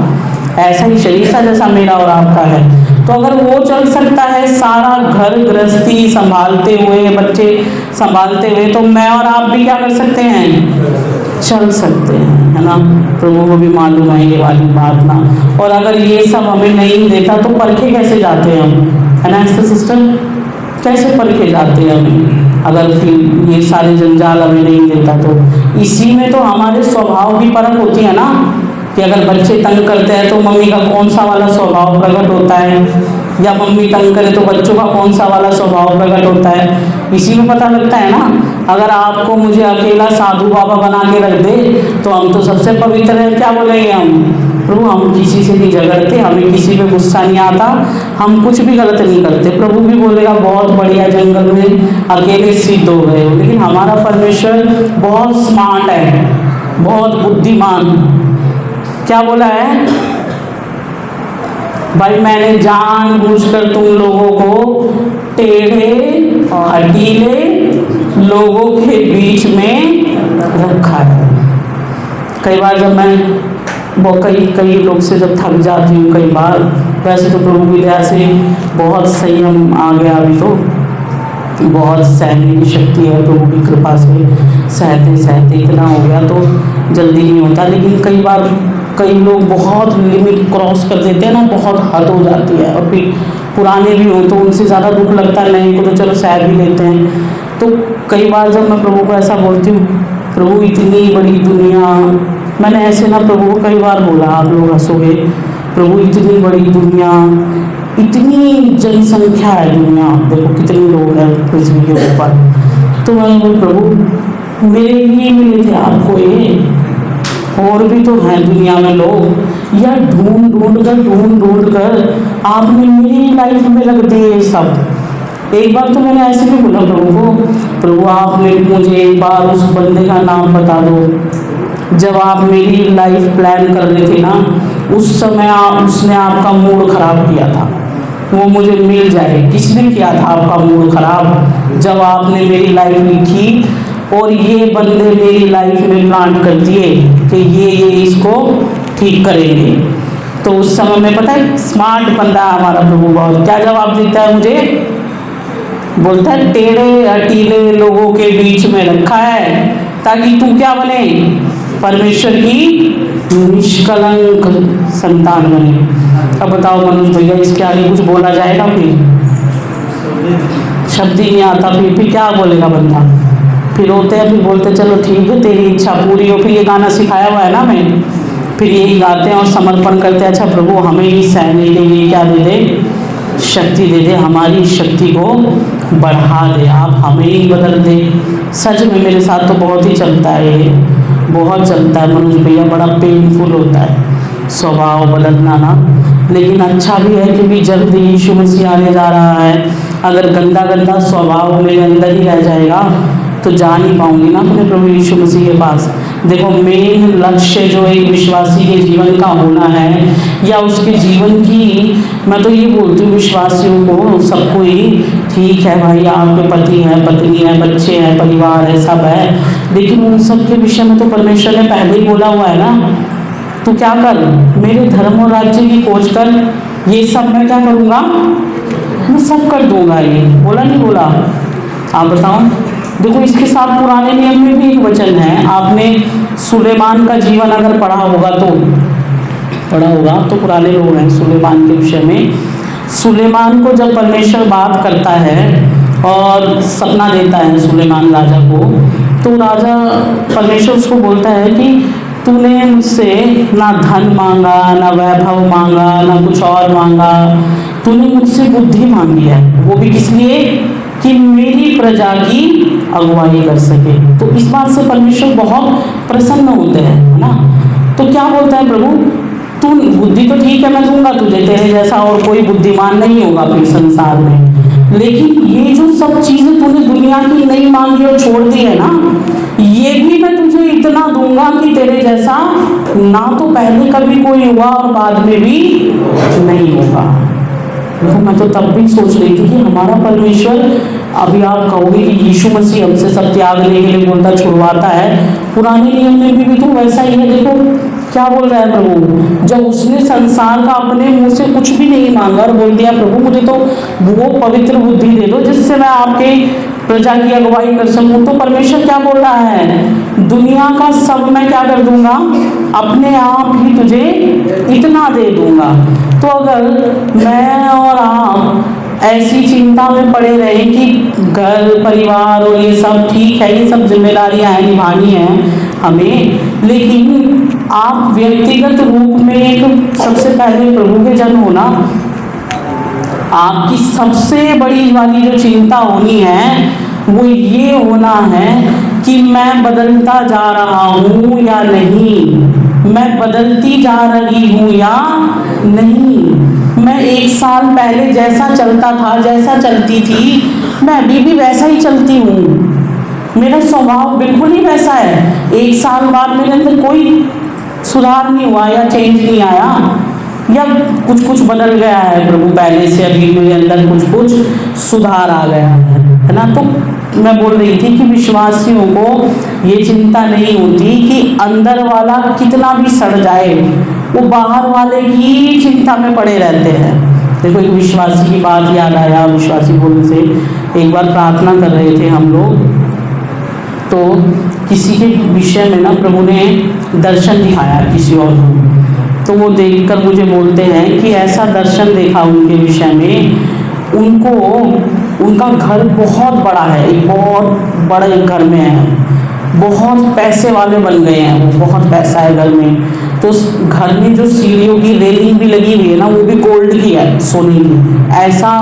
ऐसा ही शरीर था जैसा मेरा और आपका है, तो अगर वो चल सकता है सारा घर गृहस्थी संभालते हुए, बच्चे संभालते हुए, तो मैं और आप भी क्या कर सकते हैं, चल सकते हैं, है ना। प्रभु को भी मालूम है ये वाली बात ना। और अगर ये सब हमें नहीं देता तो परखे कैसे जाते हैं हम, है ना सिस्टर, कैसे परखे जाते हैं हमें अगर फिर ये सारे जंजाल हमें नहीं देता तो। इसी में तो हमारे स्वभाव की परख होती है ना, कि अगर बच्चे तंग करते हैं तो मम्मी का कौन सा वाला स्वभाव प्रकट होता है, या मम्मी तंग करे तो बच्चों का कौन सा वाला स्वभाव प्रकट होता है, इसी में पता लगता है ना। अगर आपको मुझे अकेला साधु बाबा बना के रख दे तो हम तो सबसे पवित्र हैं, क्या बोलेंगे हम, प्रभु हम किसी से नहीं झगड़ते, हमें किसी पे गुस्सा नहीं आता, हम कुछ भी गलत नहीं करते। प्रभु भी बोलेगा बहुत बढ़िया, जंगल में अकेले सिद्ध हो गए हो। लेकिन हमारा परमेश्वर बहुत स्मार्ट है, बहुत बुद्धिमान। क्या बोला है भाई, मैंने जानबूझकर तुम लोगों को टेढ़े हटीले लोगों के बीच में रखा है। कई बार जब मैं कई लोग से जब थक जाती हूँ, कई बार वैसे तो प्रभु की दया से बहुत संयम आ गया, अभी तो बहुत सहने की शक्ति है प्रभु की कृपा से, सहते सहते इतना हो गया तो जल्दी नहीं होता। लेकिन कई बार कई लोग बहुत लिमिट क्रॉस कर देते हैं ना, बहुत हद हो जाती है, और फिर पुराने भी हों तो उनसे ज़्यादा दुख लगता है, नए को तो चलो सह भी लेते हैं। तो कई बार जब मैं प्रभु को ऐसा बोलती हूँ, प्रभु इतनी बड़ी दुनिया, मैंने ऐसे ना प्रभु को कई बार बोला, आप लोग हंसोगे, प्रभु इतनी बड़ी दुनिया, इतनी जनसंख्या है दुनिया, देखो कितने लोग हैं पृथ्वी के ऊपर, तो मैं बोल प्रभु मेरे लिए मिले थे आपको ये, और भी तो हैं दुनिया में लोग, या ढूंढ कर आपने मेरी लाइफ में रख दिए सब। एक बार तो मैंने ऐसे भी बोला प्रभु को, प्रभु आप मुझे एक बार उस बंदे का नाम बता दो, जब आप मेरी लाइफ प्लान कर रहे थे ना, उस समय उसने आपका मूड खराब किया था, वो मुझे मिल जाए। किसने किया था आपका मूड खराब? जब आपने मेरी लाइफ लिखी और ये बंदे मेरी लाइफ में प्लांट कर दिए कि ये इसको ठीक करेंगे, तो उस समय में पता है स्मार्ट बंदा हमारा प्रभु बहुत क्या जवाब देता है मुझे, बोलता है टेढ़े हटीले लोगों के बीच में रखा है ताकि तू क्या बने, परमेश्वर की निष्कलंक संतान बने। अब बताओ मनोज भैया, इसके आगे कुछ बोला जाएगा? फिर शब्द ही नहीं आता, फिर क्या बोलेगा बंदा? फिर रोते हैं, फिर बोलते चलो ठीक है तेरी इच्छा पूरी हो। फिर ये गाना सिखाया हुआ है ना मैं, फिर यही गाते हैं और समर्पण करते हैं। अच्छा प्रभु हमें भी सहने के लिए क्या दे दे, शक्ति दे दे, हमारी शक्ति को बढ़ा दे, आप हमें ही बदल दे। सच में मेरे साथ तो बहुत ही चलता है, ये बहुत चलता है मनोज भैया, बड़ा पेनफुल होता है स्वभाव बदलना ना, लेकिन अच्छा भी है क्योंकि जल्द यीशु मसीह आने जा रहा है। अगर गंदा स्वभाव मेरे अंदर ही रह जाएगा तो जा नहीं पाऊंगी ना अपने प्रभु यीशु मसीह के पास। देखो मेन लक्ष्य जो एक विश्वासी के जीवन का होना है, या उसके जीवन की, मैं तो ये बोलती हूँ विश्वासियों को, सबको ही, ठीक है भाई आपके पति हैं, पत्नी है, बच्चे हैं, परिवार है, सब है, लेकिन उन सब के विषय में तो परमेश्वर ने पहले ही बोला हुआ है ना, तो क्या कर, मेरे धर्म और राज्य की खोज कर, ये सब मैं क्या करूँगा, मैं सब कर दूंगा। ये बोला नहीं बोला? आप बताओ। देखो इसके साथ पुराने नियम में भी एक वचन है, आपने सुलेमान का जीवन अगर पढ़ा होगा तो पुराने लोग हैं सुलेमान के विषय में। सुलेमान को जब परमेश्वर बात करता है और सपना देता है सुलेमान राजा को, तो राजा परमेश्वर उसको बोलता है कि तूने मुझसे ना धन मांगा, ना वैभव मांगा, ना कुछ और मांगा, तूने मुझसे बुद्धि मांगी है, वो भी किस लिए? कि मेरी प्रजा की अगुवाई कर सके। तो इस बात से परमेश्वर बहुत प्रसन्न होते हैं, है ना। तो क्या बोलता है प्रभु, तू बुद्धि तो ठीक है मैं दूंगा तुझे, तेरे जैसा और कोई बुद्धिमान नहीं होगा फिर संसार में, लेकिन ये जो सब चीजें तूने दुनिया की नहीं मांगी और छोड़ दी है ना, ये भी मैं तुझे इतना दूंगा कि तेरे जैसा ना तो पहले कभी कोई हुआ और बाद में भी नहीं होगा। देखो मैं तो तब भी सोच रही थी कि हमारा परमेश्वर, अभी आप कहोगे कि यीशु मसीह हमसे सब त्यागने के लिए बोलता छुड़वाता है, पुराने नियम में भी तो वैसा ही है। देखो क्या बोल रहा है प्रभु, जब उसने संसार का अपने मुंह से कुछ भी नहीं मांगा और बोल दिया प्रभु मुझे तो वो पवित्र बुद्धि दे दो जिससे मैं आपके प्रजा की अगुवाई कर सकूं, तो परमेश्वर क्या बोल रहा है, दुनिया का सब मैं क्या कर दूंगा, अपने आप ही तुझे इतना दे दूंगा। तो अगर मैं और आप ऐसी चिंता में पड़े रहे कि घर परिवार और ये सब ठीक है, ये सब जिम्मेदारियां हैं निभानी है हमें, लेकिन आप व्यक्तिगत रूप में एक सबसे पहले प्रभु के जन होना, आपकी सबसे बड़ी वाली जो चिंता होनी है वो ये होना है कि मैं बदलता जा रहा हूँ या नहीं, मैं बदलती जा रही हूँ या नहीं। मैं 1 साल पहले जैसा चलता था, जैसा चलती थी, मैं अभी भी वैसा ही चलती हूँ। मेरा स्वभाव बिल्कुल ही वैसा है। 1 साल बाद मेरे अंदर कोई सुधार नहीं हुआ या चेंज नहीं आया, या कुछ कुछ बदल गया है प्रभु पहले से, अभी मेरे अंदर कुछ कुछ सुधार आ गया है ना। तो मैं बोल रही थी कि विश्वासियों को ये चिंता नहीं होती कि अंदर वाला कितना भी सड़ जाए, वो बाहर वाले की चिंता में पड़े रहते हैं। देखो एक विश्वासी की बात याद आया, विश्वासी बोलने से एक बार प्रार्थना कर रहे थे हम लोग, तो किसी के विषय में ना प्रभु ने दर्शन दिखाया किसी और को, तो वो देखकर मुझे बोलते हैं कि ऐसा दर्शन देखा उनके विषय में, उनका घर बहुत बड़ा है, एक बहुत बड़े घर में है, बहुत पैसे वाले बन गए हैं, वो बहुत पैसा है घर में। तो उस घर में जो सीढ़ियों की रेलिंग भी लगी हुई है ना, वो भी गोल्ड की है, सोने की, ऐसा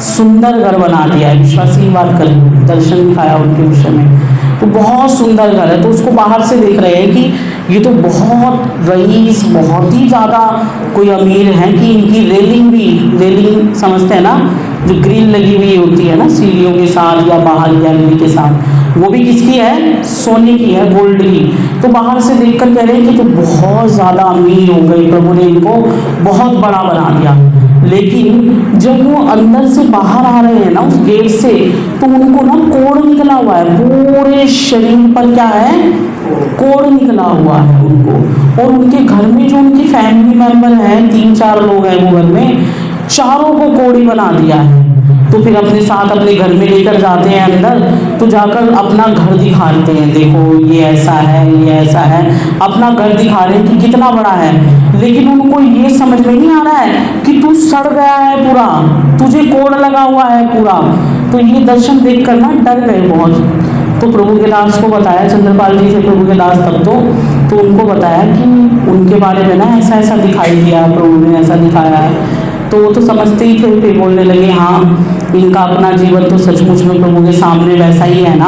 सुंदर घर बना दिया है। विश्वासी की बात करें, दर्शन दिखाया उनके विषय में, तो बहुत सुंदर घर है। तो उसको बाहर से देख रहे हैं कि ये तो बहुत रईस, बहुत ही ज़्यादा कोई अमीर है कि इनकी रेलिंग समझते हैं ना, जो ग्रिल लगी हुई होती है ना सीढ़ियों के साथ या बाहर गैलरी के साथ, वो भी किसकी है, सोने की है, गोल्ड की। तो बाहर से देखकर कह रहे हैं कि तो बहुत ज़्यादा अमीर हो गई, प्रभु ने इनको बहुत बड़ा बना दिया। लेकिन जब वो अंदर से बाहर आ रहे हैं ना उस गेट से, तो उनको ना कोड़ निकला हुआ है, पूरे शरीर पर क्या है, कोड़ निकला हुआ है उनको। और उनके घर में जो उनकी फैमिली मेंबर हैं, 3-4 लोग हैं वो घर में, चारों को कोड़ी बना दिया है। तो फिर अपने साथ अपने घर में लेकर जाते हैं अंदर, तो जाकर अपना घर दिखाते हैं, देखो ये ऐसा है, ये ऐसा है, अपना घर दिखा रहे हैं कि कितना बड़ा है। लेकिन उनको ये समझ में नहीं आ रहा है कि तू सड़ गया है पूरा, तुझे कोड़ लगा हुआ है पूरा। तो ये दर्शन देख कर ना डर गए बहुत। तो प्रभु के दास को बताया, चंद्रपाल जी थे प्रभु के दास तब तो उनको बताया कि उनके बारे में ना ऐसा ऐसा दिखाई दिया, प्रभु ने ऐसा दिखाया है। तो वो तो समझते ही थे, फिर बोलने लगे हाँ इनका अपना जीवन तो सचमुच में प्रभु के सामने वैसा ही है ना,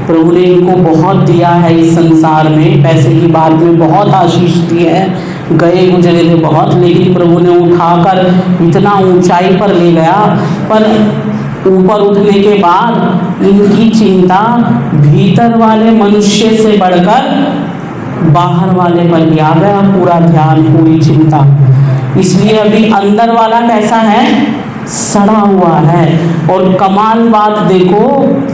प्रभु ने इनको बहुत दिया है इस संसार में, पैसे की बात में बहुत आशीष दी है, गए गुजरे थे बहुत, लेकिन प्रभु ने उठाकर इतना ऊंचाई पर ले गया। पर ऊपर उठने के बाद इनकी चिंता भीतर वाले मनुष्य से बढ़कर बाहर वाले पर भी आ गया, पूरा ध्यान, पूरी चिंता। इसलिए अभी अंदर वाला कैसा है, सड़ा हुआ है। और कमाल बात देखो,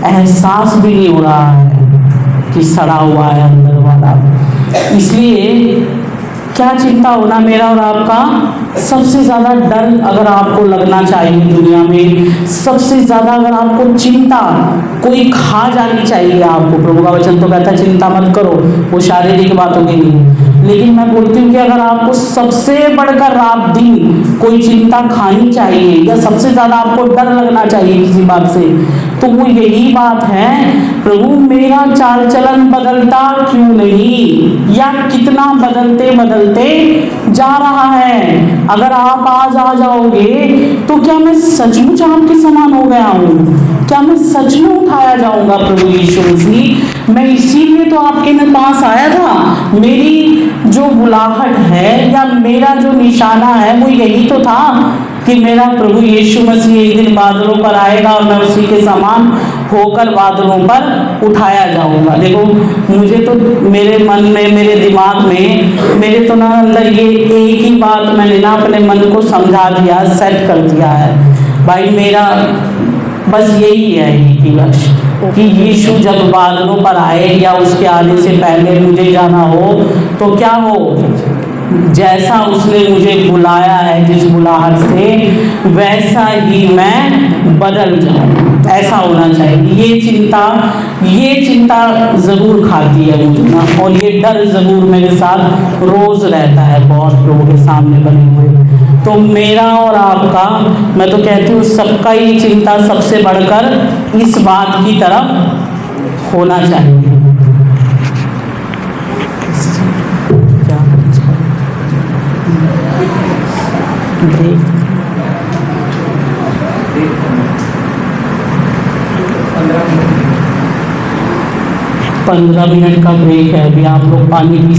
एहसास भी नहीं हो रहा है कि सड़ा हुआ है अंदर वाला। इसलिए क्या चिंता होना मेरा और आपका, सबसे ज़्यादा डर अगर आपको लगना चाहिए दुनिया में, सबसे ज़्यादा अगर आपको चिंता कोई खा जानी चाहिए आपको, प्रभु का वचन तो कहता है चिंता मत करो, वो शारीरिक बातों के लिए। लेकिन मैं बोलती हूँ कि अगर आपको सबसे बढ़कर रात दिन कोई चिंता खानी चाहिए या सबसे ज़्यादा आपको डर लगना चाहिए किसी बात से, तो वो यही बात है, प्रभु मेरा चाल चलन बदलता क्यों नहीं, या कितना बदलते बदलते जा रहा है। अगर आप आज आ जाओगे तो क्या मैं सचमुच आपके समान हो गया हूँ, क्या मैं सच में उठाया जाऊंगा प्रभु यीशु मसीह। मैं इसीलिए तो आपके पास आया था। मेरी जो बुलाहट है या मेरा जो निशाना है वो यही तो था कि मेरा प्रभु यीशु मसीह एक दिन बादलों पर आएगा और मैं उसी के समान होकर बादलों पर उठाया जाऊंगा। देखो मुझे तो मेरे मन में, मेरे दिमाग में, मेरे तो ना अंदर ये एक ही बात मैंने ना अपने मन को समझा दिया, सेट कर दिया है भाई, मेरा बस यही है एक ही लक्ष्य कि यीशु जब बादलों पर आए या उसके आने से पहले मुझे जाना हो तो क्या हो, जैसा उसने मुझे बुलाया है जिस बुलाहट से, वैसा ही मैं बदल जाऊं, ऐसा होना चाहिए। ये चिंता जरूर खाती है मुझे ना, और ये डर जरूर मेरे साथ रोज रहता है बहुत लोगों के सामने बने हुए। तो मेरा और आपका, मैं तो कहती हूँ सबका ये चिंता सबसे बढ़कर इस बात की तरफ होना चाहिए। 15 मिनट का ब्रेक है, अभी आप लोग पानी पी सकते हैं।